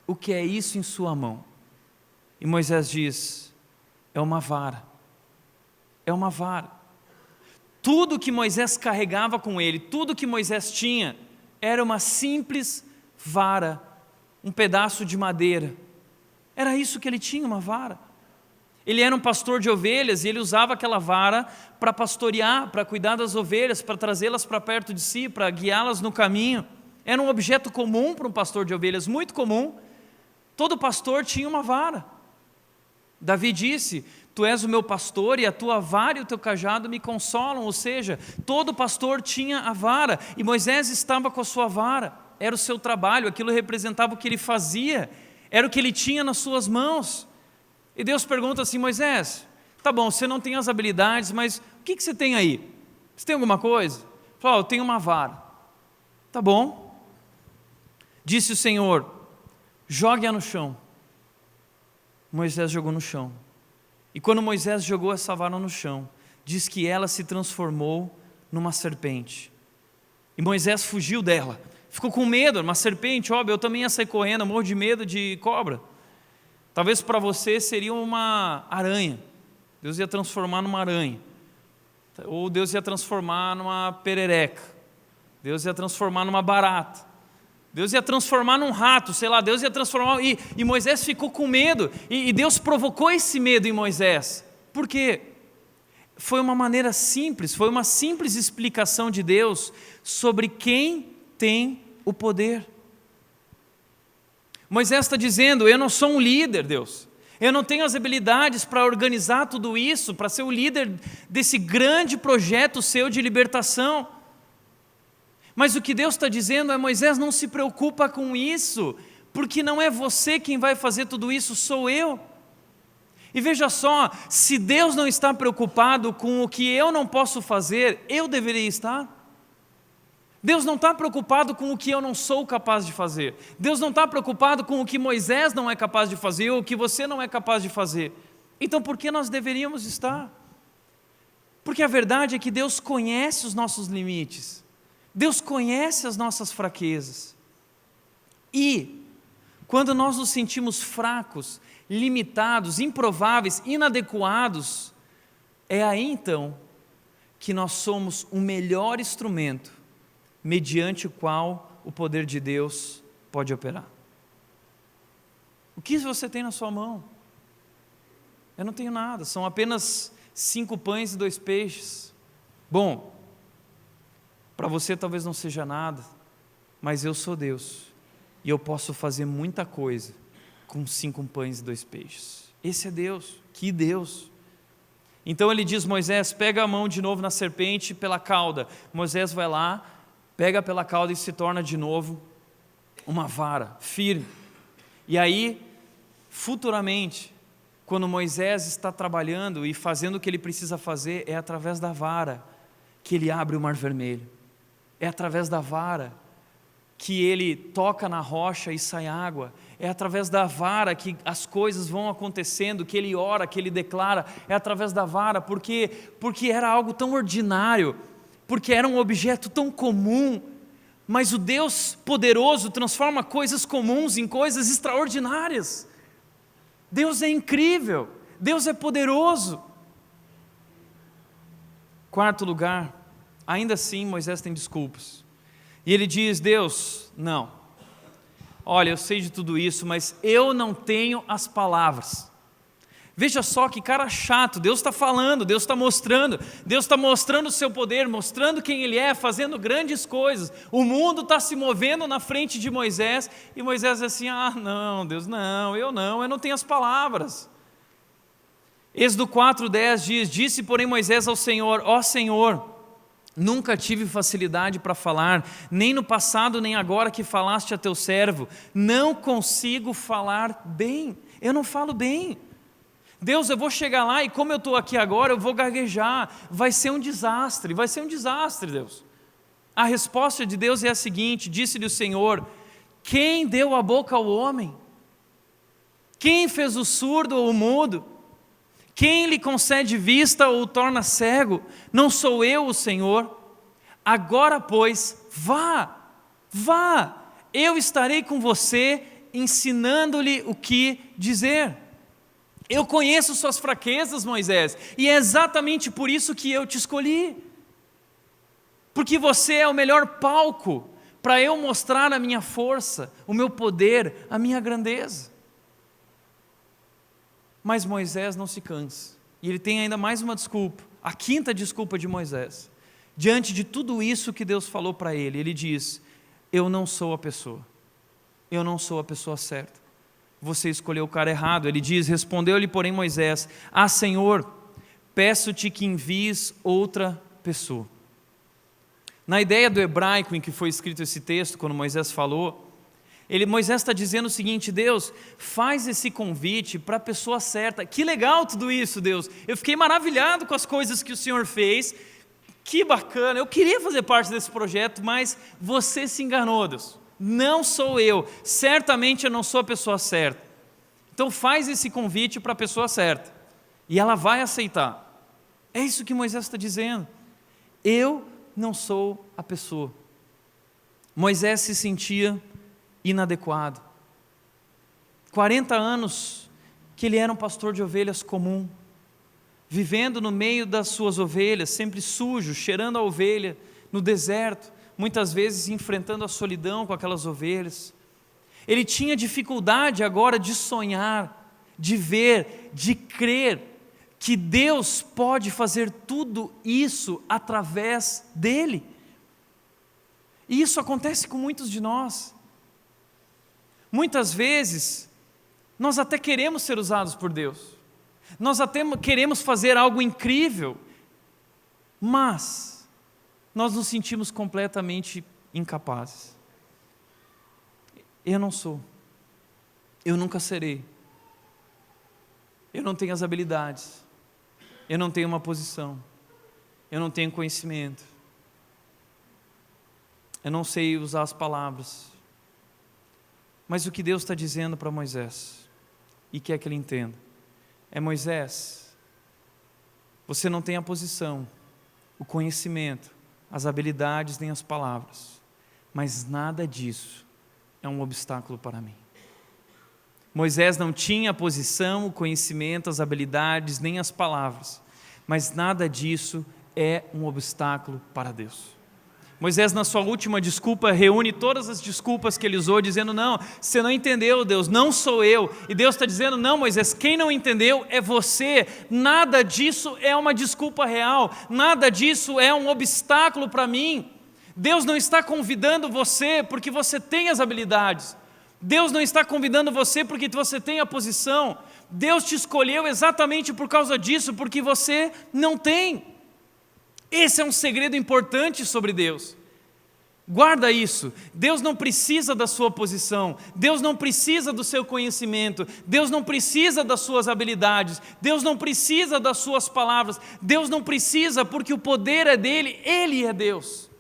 o que é isso em sua mão? E Moisés diz: é uma vara. É uma vara. Tudo que Moisés carregava com ele, tudo que Moisés tinha, era uma simples vara, um pedaço de madeira. Era isso que ele tinha, uma vara. Ele era um pastor de ovelhas e ele usava aquela vara para pastorear, para cuidar das ovelhas, para trazê-las para perto de si, para guiá-las no caminho. Era um objeto comum para um pastor de ovelhas, muito comum. Todo pastor tinha uma vara. Davi disse: tu és o meu pastor e a tua vara e o teu cajado me consolam. Ou seja, todo pastor tinha a vara, e Moisés estava com a sua vara. Era o seu trabalho, aquilo representava o que ele fazia, era o que ele tinha nas suas mãos. E Deus pergunta assim: Moisés, tá bom, você não tem as habilidades, mas o que você tem aí? Você tem alguma coisa? Ele falou: eu tenho uma vara. Tá bom. Disse o Senhor: jogue-a no chão. Moisés jogou no chão. E quando Moisés jogou essa vara no chão, diz que ela se transformou numa serpente. E Moisés fugiu dela. Ficou com medo, uma serpente, óbvio, eu também ia sair correndo, eu morro de medo de cobra. Talvez para você seria uma aranha. Deus ia transformar numa aranha. Ou Deus ia transformar numa perereca. Deus ia transformar numa barata. Deus ia transformar num rato, sei lá, Deus ia transformar... E Moisés ficou com medo, e Deus provocou esse medo em Moisés. Por quê? Foi uma maneira simples, foi uma simples explicação de Deus sobre quem tem o poder. Moisés está dizendo, eu não sou um líder, Deus. Eu não tenho as habilidades para organizar tudo isso, para ser o líder desse grande projeto seu de libertação. Mas o que Deus está dizendo é, Moisés, não se preocupa com isso, porque não é você quem vai fazer tudo isso, sou eu. E veja só, se Deus não está preocupado com o que eu não posso fazer, eu deveria estar. Deus não está preocupado com o que eu não sou capaz de fazer. Deus não está preocupado com o que Moisés não é capaz de fazer, ou o que você não é capaz de fazer. Então por que nós deveríamos estar? Porque a verdade é que Deus conhece os nossos limites. Deus conhece as nossas fraquezas. E, quando nós nos sentimos fracos, limitados, improváveis, inadequados, é aí então que nós somos o melhor instrumento mediante o qual o poder de Deus pode operar. O que você tem na sua mão? Eu não tenho nada, são apenas 5 pães e 2 peixes. Bom, para você talvez não seja nada, mas eu sou Deus, e eu posso fazer muita coisa com 5 pães e 2 peixes. Esse é Deus, que Deus! Então ele diz, Moisés, pega a mão de novo na serpente pela cauda. Moisés vai lá, pega pela cauda e se torna de novo uma vara firme. E aí, futuramente, quando Moisés está trabalhando e fazendo o que ele precisa fazer, é através da vara que ele abre o Mar Vermelho. É através da vara que ele toca na rocha e sai água. É através da vara que as coisas vão acontecendo, que ele ora, que ele declara. É através da vara, porque era algo tão ordinário, porque era um objeto tão comum, mas o Deus poderoso transforma coisas comuns em coisas extraordinárias. Deus é incrível, Deus é poderoso. 4º lugar, ainda assim Moisés tem desculpas. E ele diz, Deus, não. Olha, eu sei de tudo isso, mas eu não tenho as palavras. Veja só que cara chato, Deus está falando, Deus está mostrando o seu poder, mostrando quem Ele é, fazendo grandes coisas. O mundo está se movendo na frente de Moisés, e Moisés diz assim, não, Deus, eu não tenho as palavras. Êxodo 4:10 diz, disse porém Moisés ao Senhor, ó Senhor, nunca tive facilidade para falar, nem no passado nem agora que falaste a teu servo, não consigo falar bem, eu não falo bem. Deus, eu vou chegar lá e como eu estou aqui agora, eu vou gaguejar, vai ser um desastre, Deus. A resposta de Deus é a seguinte, disse-lhe o Senhor, quem deu a boca ao homem? Quem fez o surdo ou o mudo? Quem lhe concede vista ou o torna cego? Não sou eu o Senhor? Agora, pois, vá, eu estarei com você, ensinando-lhe o que dizer. Eu conheço suas fraquezas, Moisés, e é exatamente por isso que eu te escolhi. Porque você é o melhor palco para eu mostrar a minha força, o meu poder, a minha grandeza. Mas Moisés não se cansa, e ele tem ainda mais uma desculpa, a 5ª desculpa de Moisés. Diante de tudo isso que Deus falou para ele, ele diz, eu não sou a pessoa certa. Você escolheu o cara errado. Ele diz, respondeu-lhe porém Moisés, Senhor, peço-te que envies outra pessoa. Na ideia do hebraico em que foi escrito esse texto, quando Moisés falou, Moisés está dizendo o seguinte, Deus, faz esse convite para a pessoa certa. Que legal tudo isso, Deus. Eu fiquei maravilhado com as coisas que o Senhor fez. Que bacana, eu queria fazer parte desse projeto, mas você se enganou, Deus. não sou eu, certamente eu não sou a pessoa certa. Então faz esse convite para a pessoa certa, e ela vai aceitar. É isso que Moisés está dizendo. Eu não sou a pessoa. Moisés se sentia inadequado. 40 anos que ele era um pastor de ovelhas comum, vivendo no meio das suas ovelhas, sempre sujo, cheirando a ovelha, no deserto, muitas vezes enfrentando a solidão com aquelas ovelhas. Ele tinha dificuldade agora de sonhar, de ver, de crer que Deus pode fazer tudo isso através dele. E isso acontece com muitos de nós. Muitas vezes, nós até queremos ser usados por Deus, nós até queremos fazer algo incrível, mas nós nos sentimos completamente incapazes. Eu não sou, eu nunca serei, eu não tenho as habilidades, eu não tenho uma posição, eu não tenho conhecimento, eu não sei usar as palavras. Mas o que Deus está dizendo para Moisés, e quer que ele entenda, é: Moisés, você não tem a posição, o conhecimento, as habilidades nem as palavras, mas nada disso é um obstáculo para mim. Moisés não tinha a posição, o conhecimento, as habilidades nem as palavras, mas nada disso é um obstáculo para Deus. Moisés, na sua última desculpa, reúne todas as desculpas que ele usou, dizendo: não, você não entendeu, Deus, não sou eu. E Deus está dizendo: não, Moisés, quem não entendeu é você. Nada disso é uma desculpa real, nada disso é um obstáculo para mim. Deus não está convidando você porque você tem as habilidades, Deus não está convidando você porque você tem a posição, Deus te escolheu exatamente por causa disso, porque você não tem. Esse é um segredo importante sobre Deus. Guarda isso. Deus não precisa da sua posição, Deus não precisa do seu conhecimento, Deus não precisa das suas habilidades, Deus não precisa das suas palavras, Deus não precisa, porque o poder é dele, Ele é Deus.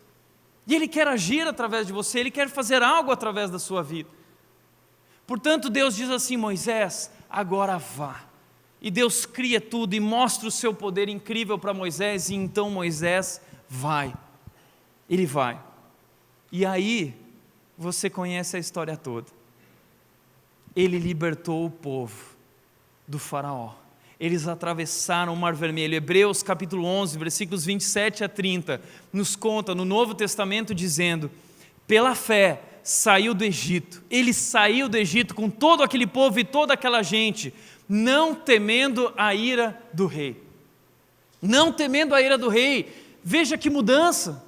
E Ele quer agir através de você, Ele quer fazer algo através da sua vida. Portanto, Deus diz assim: Moisés, agora vá. E Deus cria tudo e mostra o seu poder incrível para Moisés, e então Moisés vai. Ele vai. E aí, você conhece a história toda. Ele libertou o povo do faraó. Eles atravessaram o Mar Vermelho. Hebreus capítulo 11, versículos 27 a 30, nos conta no Novo Testamento dizendo: pela fé saiu do Egito. Ele saiu do Egito com todo aquele povo e toda aquela gente, não temendo a ira do rei. Não temendo a ira do rei. Veja que mudança.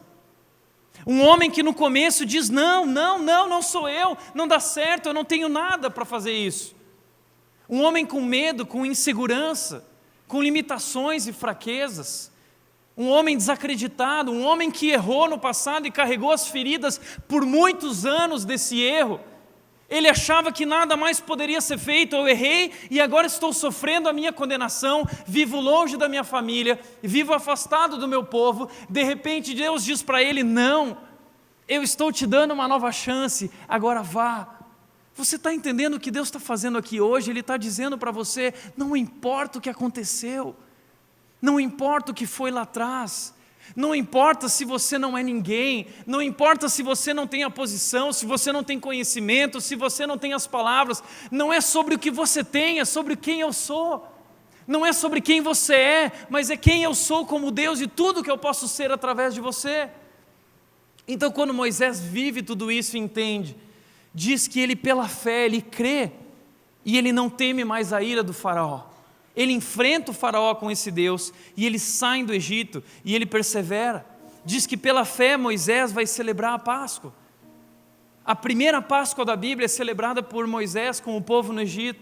Um homem que no começo diz: não sou eu, não dá certo, eu não tenho nada para fazer isso. Um homem com medo, com insegurança, com limitações e fraquezas. Um homem desacreditado, um homem que errou no passado e carregou as feridas por muitos anos desse erro. Ele achava que nada mais poderia ser feito. Eu errei e agora estou sofrendo a minha condenação, vivo longe da minha família, vivo afastado do meu povo. De repente Deus diz para ele: não, eu estou te dando uma nova chance, agora vá. Você está entendendo o que Deus está fazendo aqui hoje? Ele está dizendo para você: não importa o que aconteceu, não importa o que foi lá atrás, não importa se você não é ninguém, não importa se você não tem a posição, se você não tem conhecimento, se você não tem as palavras, não é sobre o que você tem, é sobre quem eu sou. Não é sobre quem você é, mas é quem eu sou como Deus e tudo que eu posso ser através de você. Então, quando Moisés vive tudo isso e entende, diz que ele, pela fé, ele crê e ele não teme mais a ira do faraó. Ele enfrenta o faraó com esse Deus e eles saem do Egito e ele persevera. Diz que pela fé Moisés vai celebrar a Páscoa. A primeira Páscoa da Bíblia é celebrada por Moisés com o povo no Egito.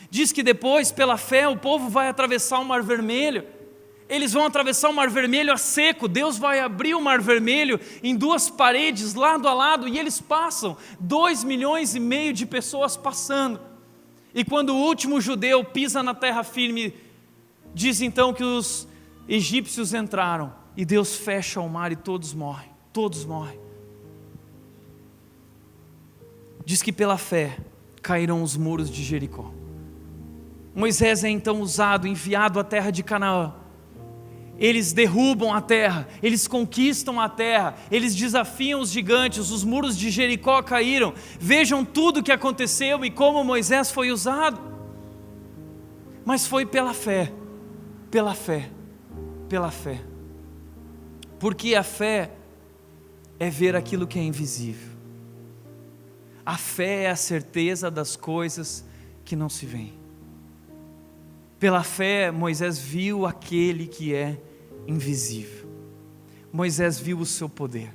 Diz que depois, pela fé, o povo vai atravessar o Mar Vermelho. Eles vão atravessar o Mar Vermelho a seco. Deus vai abrir o Mar Vermelho em duas paredes, lado a lado, e eles passam. 2,5 milhões de pessoas passando. E quando o último judeu pisa na terra firme, diz então que os egípcios entraram e Deus fecha o mar e todos morrem, todos morrem. Diz que pela fé caíram os muros de Jericó. Moisés é então usado, enviado à terra de Canaã. Eles derrubam a terra, eles conquistam a terra, eles desafiam os gigantes, os muros de Jericó caíram. Vejam tudo o que aconteceu e como Moisés foi usado. Mas foi pela fé, pela fé, pela fé. Porque a fé é ver aquilo que é invisível. A fé é a certeza das coisas que não se veem. Pela fé, Moisés viu aquele que é invisível. Moisés viu o seu poder.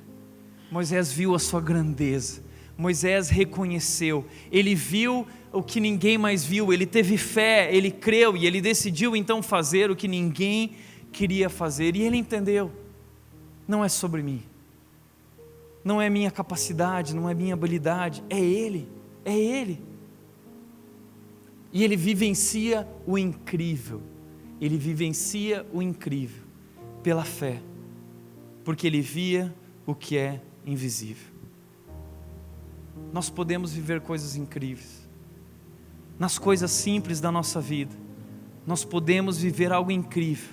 Moisés viu a sua grandeza. Moisés reconheceu. Ele viu o que ninguém mais viu. Ele teve fé, ele creu e ele decidiu então fazer o que ninguém queria fazer. E ele entendeu: não é sobre mim, não é minha capacidade, não é minha habilidade, é Ele, é Ele. E ele vivencia o incrível. Ele vivencia o incrível pela fé, porque ele via o que é invisível. Nós podemos viver coisas incríveis nas coisas simples da nossa vida. Nós podemos viver algo incrível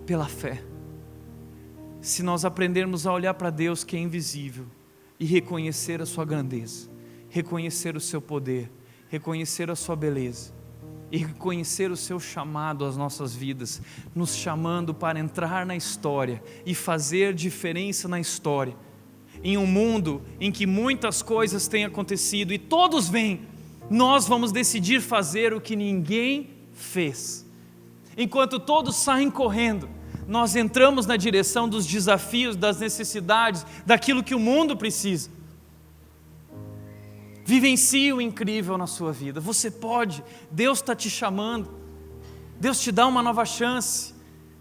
pela fé, se nós aprendermos a olhar para Deus que é invisível e reconhecer a sua grandeza, reconhecer o seu poder, reconhecer a sua beleza e reconhecer o seu chamado às nossas vidas, nos chamando para entrar na história e fazer diferença na história. Em um mundo em que muitas coisas têm acontecido e todos vêm, nós vamos decidir fazer o que ninguém fez. Enquanto todos saem correndo, nós entramos na direção dos desafios, das necessidades, daquilo que o mundo precisa. Vivencie o incrível na sua vida. Você pode, Deus está te chamando, Deus te dá uma nova chance.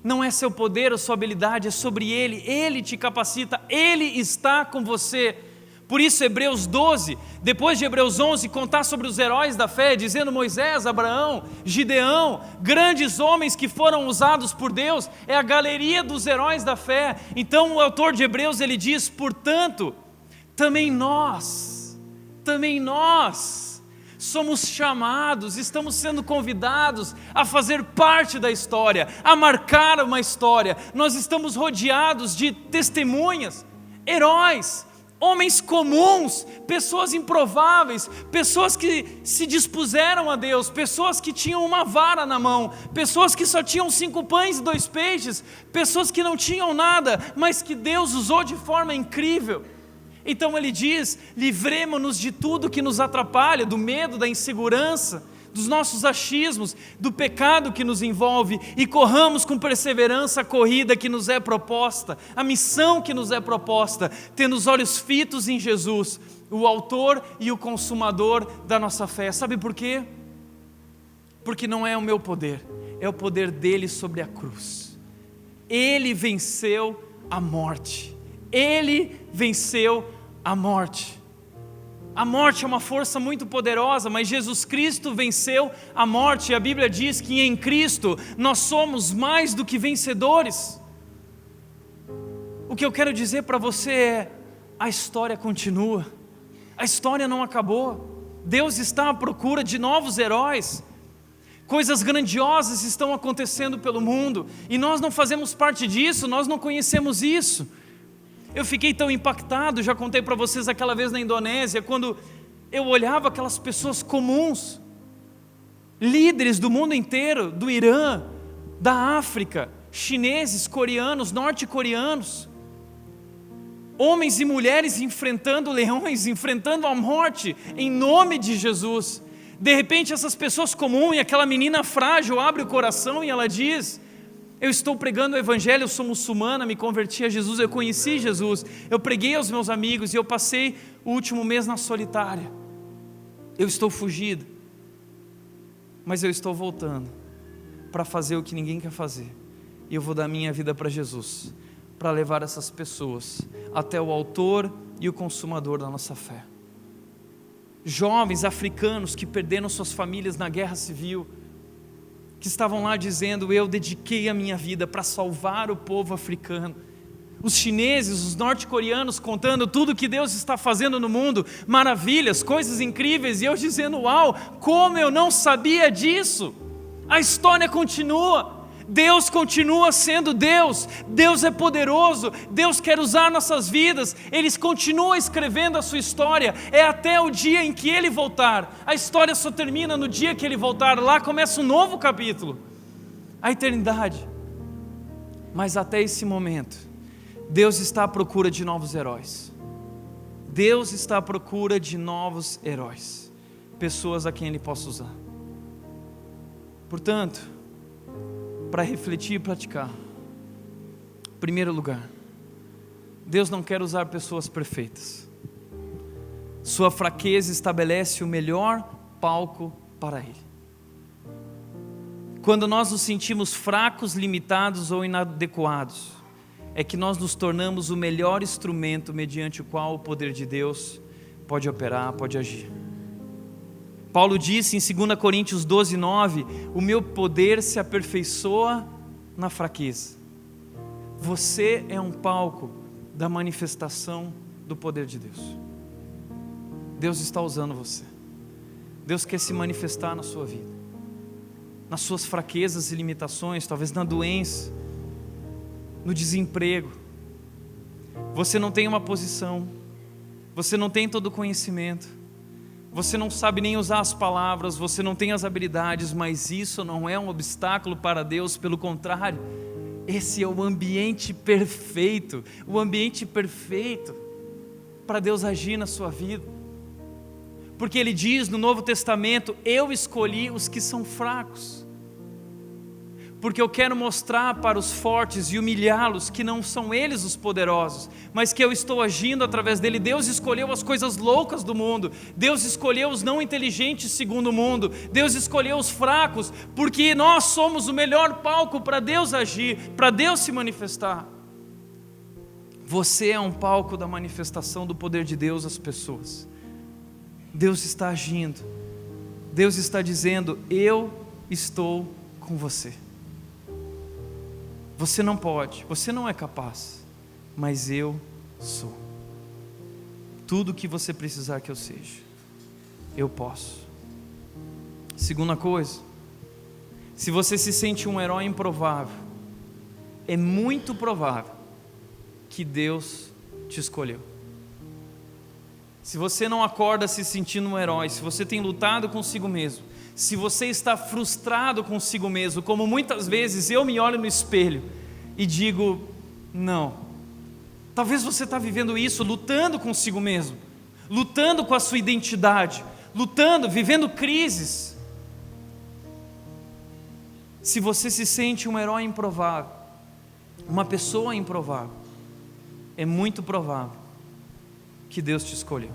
Não é seu poder ou sua habilidade, é sobre Ele. Ele te capacita, Ele está com você. Por isso Hebreus 12, depois de Hebreus 11, contar sobre os heróis da fé, dizendo Moisés, Abraão, Gideão, grandes homens que foram usados por Deus, é a galeria dos heróis da fé. Então o autor de Hebreus ele diz: portanto, também nós somos chamados, estamos sendo convidados a fazer parte da história, a marcar uma história. Nós estamos rodeados de testemunhas, heróis, homens comuns, pessoas improváveis, pessoas que se dispuseram a Deus, pessoas que tinham uma vara na mão, pessoas que só tinham 5 pães e 2 peixes, pessoas que não tinham nada, mas que Deus usou de forma incrível. Então ele diz: livremo-nos de tudo que nos atrapalha, do medo, da insegurança, dos nossos achismos, do pecado que nos envolve, e corramos com perseverança a corrida que nos é proposta, a missão que nos é proposta, tendo os olhos fitos em Jesus, o autor e o consumador da nossa fé. Sabe por quê? Porque não é o meu poder, é o poder dele sobre a cruz. Ele venceu a morte. Ele venceu a morte. A morte é uma força muito poderosa, mas Jesus Cristo venceu a morte. E a Bíblia diz que em Cristo nós somos mais do que vencedores. O que eu quero dizer para você é: a história continua, a história não acabou. Deus está à procura de novos heróis. Coisas grandiosas estão acontecendo pelo mundo e nós não fazemos parte disso, nós não conhecemos isso. Eu fiquei tão impactado, já contei para vocês aquela vez na Indonésia, quando eu olhava aquelas pessoas comuns, líderes do mundo inteiro, do Irã, da África, chineses, coreanos, norte-coreanos, homens e mulheres enfrentando leões, enfrentando a morte, em nome de Jesus. De repente essas pessoas comuns, e aquela menina frágil abre o coração e ela diz: eu estou pregando o evangelho, eu sou muçulmana, me converti a Jesus, eu conheci Jesus, eu preguei aos meus amigos e eu passei o último mês na solitária. Eu estou fugido, mas eu estou voltando para fazer o que ninguém quer fazer. E eu vou dar minha vida para Jesus, para levar essas pessoas até o autor e o consumador da nossa fé. Jovens africanos que perderam suas famílias na guerra civil, que estavam lá dizendo: eu dediquei a minha vida para salvar o povo africano. os chineses, os norte-coreanos contando tudo que Deus está fazendo no mundo, maravilhas, coisas incríveis, e eu dizendo, uau, como eu não sabia disso? A história continua, Deus continua sendo Deus, Deus é poderoso, Deus quer usar nossas vidas, Ele continua escrevendo a sua história, é até o dia em que Ele voltar. A história só termina no dia que Ele voltar, lá começa um novo capítulo, a eternidade. Mas até esse momento, Deus está à procura de novos heróis. Deus está à procura de novos heróis, pessoas a quem Ele possa usar. Portanto, para refletir e praticar, em primeiro lugar, Deus não quer usar pessoas perfeitas. Sua fraqueza estabelece o melhor palco para Ele. Quando nós nos sentimos fracos, limitados ou inadequados, é que nós nos tornamos o melhor instrumento mediante o qual o poder de Deus pode operar, pode agir. Paulo disse em 2 Coríntios 12:9, o meu poder se aperfeiçoa na fraqueza. Você é um palco da manifestação do poder de Deus. Deus está usando você. Deus quer se manifestar na sua vida, nas suas fraquezas e limitações, talvez na doença, no desemprego. Você não tem uma posição, você não tem todo o conhecimento, você não sabe nem usar as palavras, você não tem as habilidades, mas isso não é um obstáculo para Deus, pelo contrário, esse é o ambiente perfeito para Deus agir na sua vida, porque Ele diz no Novo Testamento, eu escolhi os que são fracos, porque eu quero mostrar para os fortes e humilhá-los que não são eles os poderosos, mas que eu estou agindo através dele. Deus escolheu as coisas loucas do mundo, Deus escolheu os não inteligentes segundo o mundo, Deus escolheu os fracos, porque nós somos o melhor palco para Deus agir, para Deus se manifestar. Você é um palco da manifestação do poder de Deus às pessoas. Deus está agindo, Deus está dizendo, eu estou com você. Você não pode, você não é capaz, mas eu sou. Tudo o que você precisar que eu seja, eu posso. Segunda coisa, se você se sente um herói improvável, é muito provável que Deus te escolheu. Se você não acorda se sentindo um herói, se você tem lutado consigo mesmo, se você está frustrado consigo mesmo, como muitas vezes eu me olho no espelho e digo, não. Talvez você está vivendo isso, lutando consigo mesmo, lutando com a sua identidade, lutando, vivendo crises. Se você se sente um herói improvável, uma pessoa improvável, é muito provável que Deus te escolheu.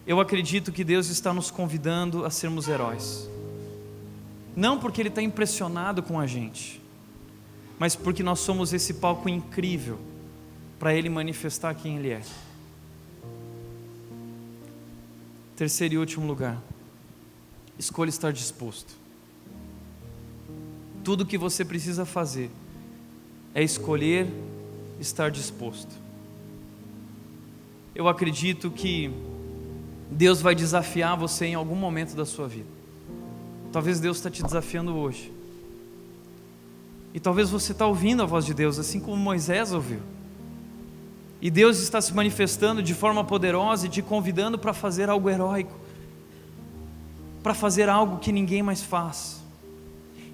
Eu acredito que Deus está nos convidando a sermos heróis, não porque Ele está impressionado com a gente, mas porque nós somos esse palco incrível para Ele manifestar quem Ele é. Terceiro e último lugar, escolha estar disposto. Tudo o que você precisa fazer é escolher estar disposto. Eu acredito que Deus vai desafiar você em algum momento da sua vida. Talvez Deus está te desafiando hoje. E talvez você está ouvindo a voz de Deus, assim como Moisés ouviu. E Deus está se manifestando de forma poderosa e te convidando para fazer algo heróico, para fazer algo que ninguém mais faz.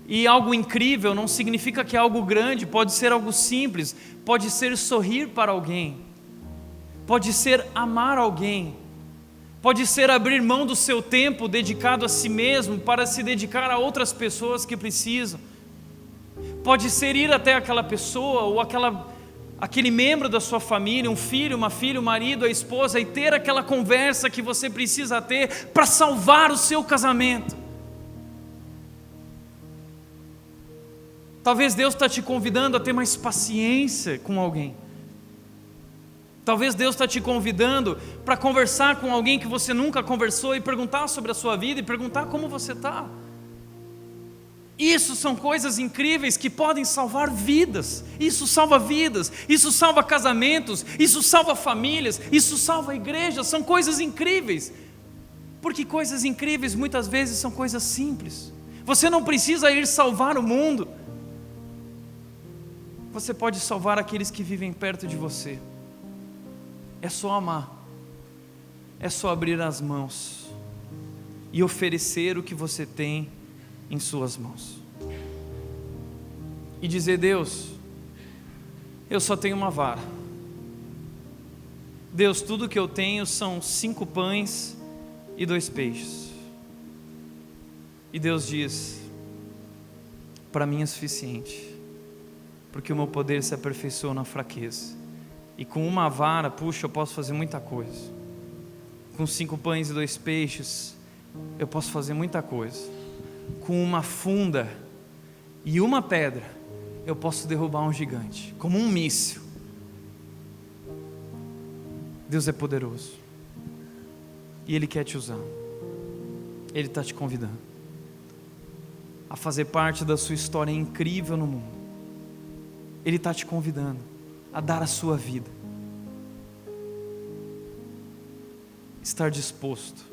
E algo incrível não significa que é algo grande, pode ser algo simples, pode ser sorrir para alguém, pode ser amar alguém, pode ser abrir mão do seu tempo dedicado a si mesmo para se dedicar a outras pessoas que precisam, pode ser ir até aquela pessoa ou aquele membro da sua família, um filho, uma filha, um marido, a esposa, e ter aquela conversa que você precisa ter para salvar o seu casamento. Talvez Deus está te convidando a ter mais paciência com alguém. Talvez Deus está te convidando para conversar com alguém que você nunca conversou e perguntar sobre a sua vida e perguntar como você está. Isso são coisas incríveis que podem salvar vidas. Isso salva vidas, isso salva casamentos, isso salva famílias, isso salva igrejas. São coisas incríveis, porque coisas incríveis muitas vezes são coisas simples. Você não precisa ir salvar o mundo, você pode salvar aqueles que vivem perto de você. É só amar, é só abrir as mãos e oferecer o que você tem em suas mãos e dizer: Deus, eu só tenho uma vara. Deus, tudo que eu tenho são 5 pães e 2 peixes. E Deus diz: para mim é suficiente, porque o meu poder se aperfeiçoa na fraqueza. E com uma vara, puxa, eu posso fazer muita coisa. Com 5 pães e 2 peixes, eu posso fazer muita coisa. Com uma funda e uma pedra, eu posso derrubar um gigante, como um míssil. Deus é poderoso, e Ele quer te usar. Ele está te convidando a fazer parte da sua história incrível no mundo. Ele está te convidando a dar a sua vida, estar disposto.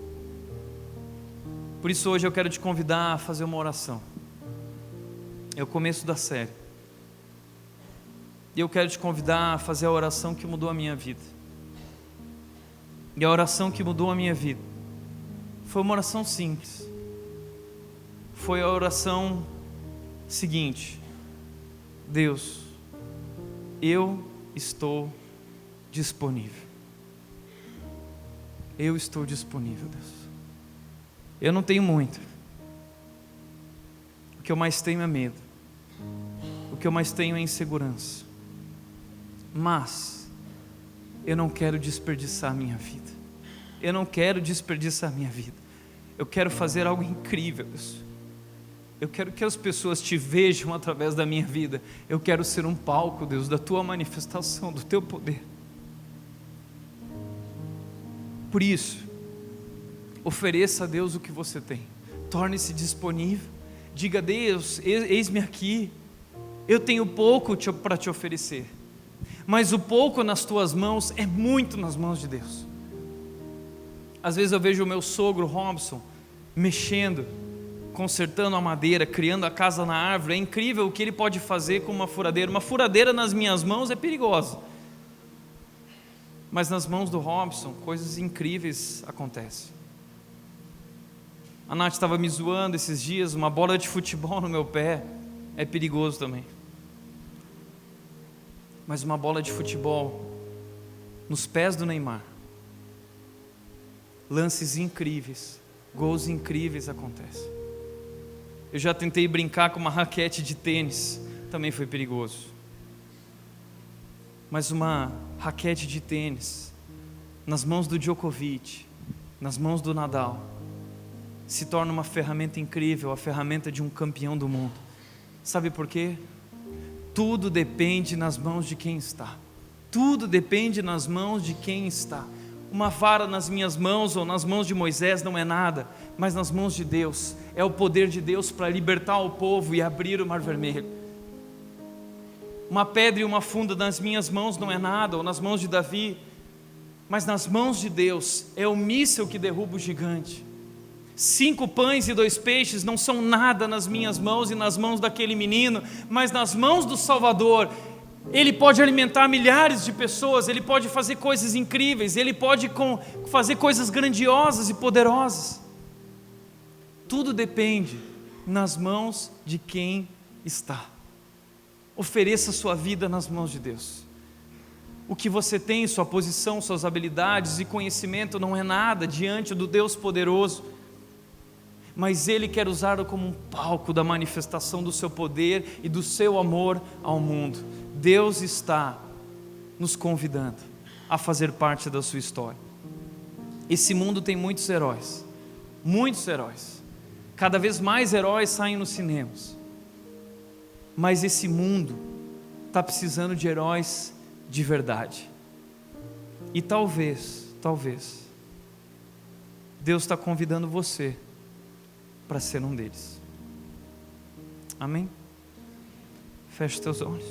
Por isso hoje eu quero te convidar a fazer uma oração. É o começo da série, e eu quero te convidar a fazer a oração que mudou a minha vida. E a oração que mudou a minha vida foi uma oração simples. Foi a oração seguinte: Deus, eu estou disponível. Eu estou disponível, Deus. Eu não tenho muito. O que eu mais tenho é medo. O que eu mais tenho é insegurança. Mas eu não quero desperdiçar a minha vida. Eu não quero desperdiçar a minha vida. Eu quero fazer algo incrível, Deus. Eu quero que as pessoas te vejam através da minha vida. Eu quero ser um palco, Deus, da tua manifestação, do teu poder. Por isso, ofereça a Deus o que você tem. Torne-se disponível. Diga: Deus, eis-me aqui. Eu tenho pouco para te oferecer, mas o pouco nas tuas mãos é muito nas mãos de Deus. Às vezes eu vejo o meu sogro Robson mexendo, consertando a madeira, criando a casa na árvore. É incrível o que ele pode fazer com uma furadeira. Uma furadeira nas minhas mãos é perigosa, mas nas mãos do Robson coisas incríveis acontecem. A Nath estava me zoando esses dias: uma bola de futebol no meu pé é perigoso também. Mas uma bola de futebol nos pés do Neymar, lances incríveis, gols incríveis acontecem. Eu já tentei brincar com uma raquete de tênis, também foi perigoso. Mas uma raquete de tênis nas mãos do Djokovic, nas mãos do Nadal, se torna uma ferramenta incrível, a ferramenta de um campeão do mundo. Sabe por quê? Tudo depende nas mãos de quem está. Tudo depende nas mãos de quem está. Uma vara nas minhas mãos ou nas mãos de Moisés não é nada, mas nas mãos de Deus é o poder de Deus para libertar o povo e abrir o mar vermelho. Uma pedra e uma funda nas minhas mãos não é nada, ou nas mãos de Davi, mas nas mãos de Deus é o míssil que derruba o gigante. 5 pães e 2 peixes não são nada nas minhas mãos e nas mãos daquele menino, mas nas mãos do Salvador. Ele pode alimentar milhares de pessoas, Ele pode fazer coisas incríveis, Ele pode fazer coisas grandiosas e poderosas. Tudo depende nas mãos de quem está. Ofereça sua vida nas mãos de Deus. O que você tem, sua posição, suas habilidades e conhecimento não é nada diante do Deus poderoso, mas Ele quer usá-lo como um palco da manifestação do seu poder e do seu amor ao mundo. Deus está nos convidando a fazer parte da sua história. Esse mundo tem muitos heróis, cada vez mais heróis saem nos cinemas, mas esse mundo está precisando de heróis de verdade. E talvez Deus está convidando você para ser um deles. Amém? Feche teus olhos.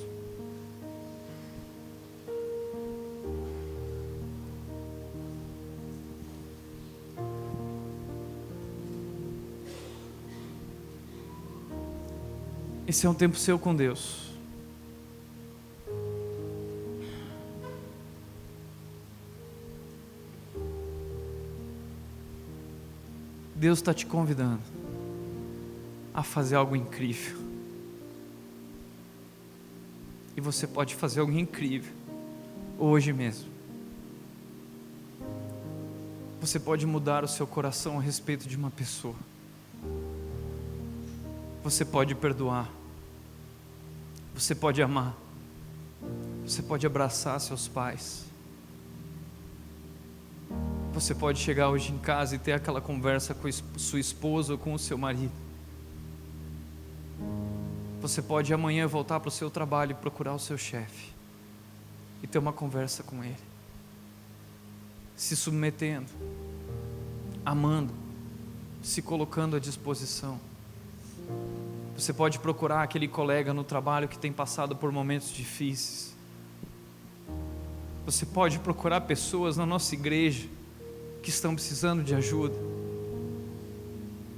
Esse é um tempo seu com Deus. Deus está te convidando a fazer algo incrível. E você pode fazer algo incrível hoje mesmo. Você pode mudar o seu coração a respeito de uma pessoa. Você pode perdoar. Você pode amar. Você pode abraçar seus pais. Você pode chegar hoje em casa e ter aquela conversa com sua esposa ou com o seu marido. Você pode amanhã voltar para o seu trabalho e procurar o seu chefe e ter uma conversa com ele, se submetendo, amando, se colocando à disposição. Você pode procurar aquele colega no trabalho que tem passado por momentos difíceis. Você pode procurar pessoas na nossa igreja que estão precisando de ajuda,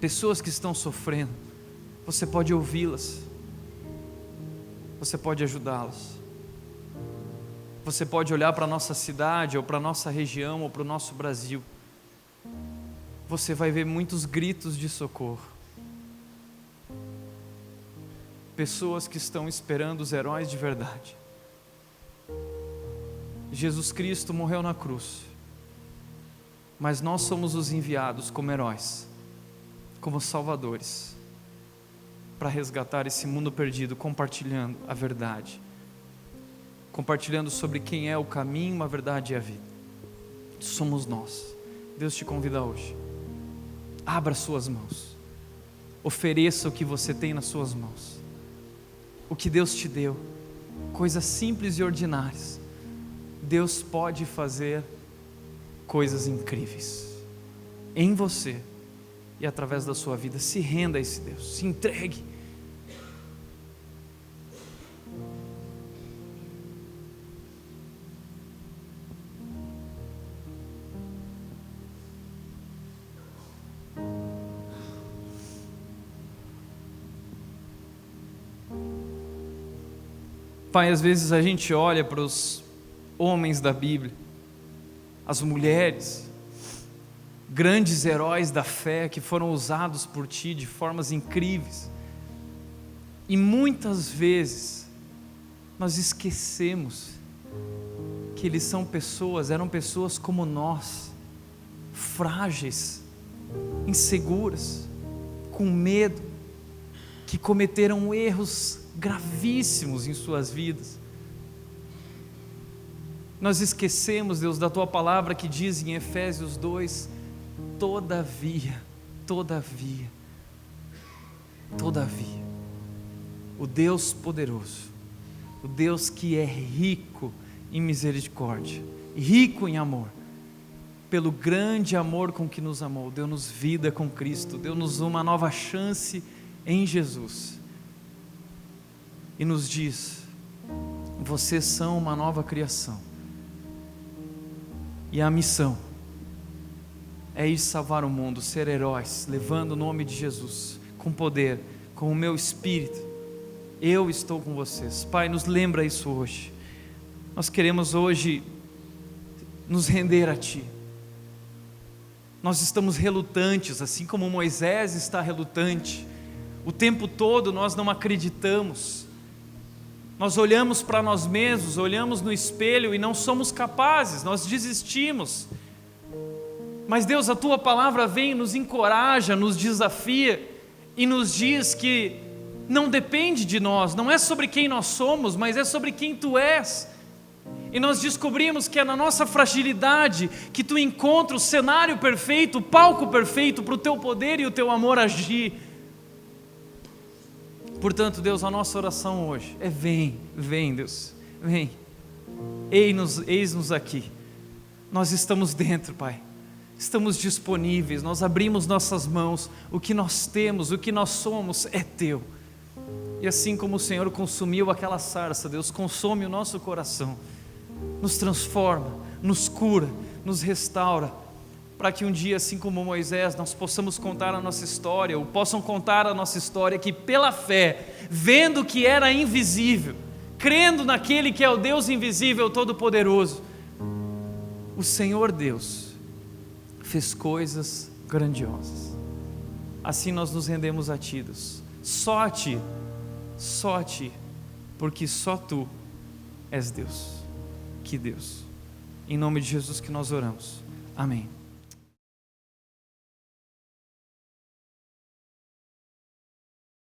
pessoas que estão sofrendo. Você pode ouvi-las, você pode ajudá-las. Você pode olhar para a nossa cidade, ou para a nossa região, ou para o nosso Brasil. Você vai ver muitos gritos de socorro. Pessoas que estão esperando os heróis de verdade. Jesus Cristo morreu na cruz, mas nós somos os enviados como heróis, como salvadores, para resgatar esse mundo perdido, compartilhando a verdade, compartilhando sobre quem é o caminho, a verdade e a vida. Somos nós. Deus te convida hoje. Abra suas mãos, ofereça o que você tem nas suas mãos, o que Deus te deu, coisas simples e ordinárias. Deus pode fazer coisas incríveis em você e através da sua vida. Se renda a esse Deus, se entregue. Pai, às vezes a gente olha para os homens da Bíblia, as mulheres, grandes heróis da fé que foram usados por Ti de formas incríveis, e muitas vezes nós esquecemos que eles eram pessoas como nós, frágeis, inseguras, com medo, que cometeram erros gravíssimos em suas vidas. Nós esquecemos, Deus, da Tua palavra que diz em Efésios 2: todavia, o Deus poderoso, o Deus que é rico em misericórdia, rico em amor, pelo grande amor com que nos amou, deu-nos vida com Cristo, deu-nos uma nova chance em Jesus, e nos diz: vocês são uma nova criação, e a missão é ir salvar o mundo, ser heróis, levando o nome de Jesus, com poder, com o meu Espírito. Eu estou com vocês. Pai, nos lembra isso hoje. Nós queremos hoje nos render a Ti. Nós estamos relutantes, assim como Moisés está relutante. O tempo todo nós não acreditamos. Nós olhamos para nós mesmos, olhamos no espelho e não somos capazes, nós desistimos. Mas Deus, a Tua palavra vem, nos encoraja, nos desafia e nos diz que não depende de nós, não é sobre quem nós somos, mas é sobre quem Tu és. E nós descobrimos que é na nossa fragilidade que Tu encontra o cenário perfeito, o palco perfeito para o Teu poder e o Teu amor agir. Portanto, Deus, a nossa oração hoje é: vem, Deus, vem, eis-nos aqui. Nós estamos dentro, Pai, estamos disponíveis, nós abrimos nossas mãos, o que nós temos, o que nós somos é Teu. E assim como o Senhor consumiu aquela sarça, Deus, consome o nosso coração, nos transforma, nos cura, nos restaura, para que um dia, assim como Moisés, nós possamos contar a nossa história, ou possam contar a nossa história, que pela fé, vendo que era invisível, crendo naquele que é o Deus invisível, todo-poderoso, o Senhor Deus fez coisas grandiosas. Assim nós nos rendemos a Ti, Deus, só a Ti, porque só Tu és Deus. Que Deus, em nome de Jesus que nós oramos, amém.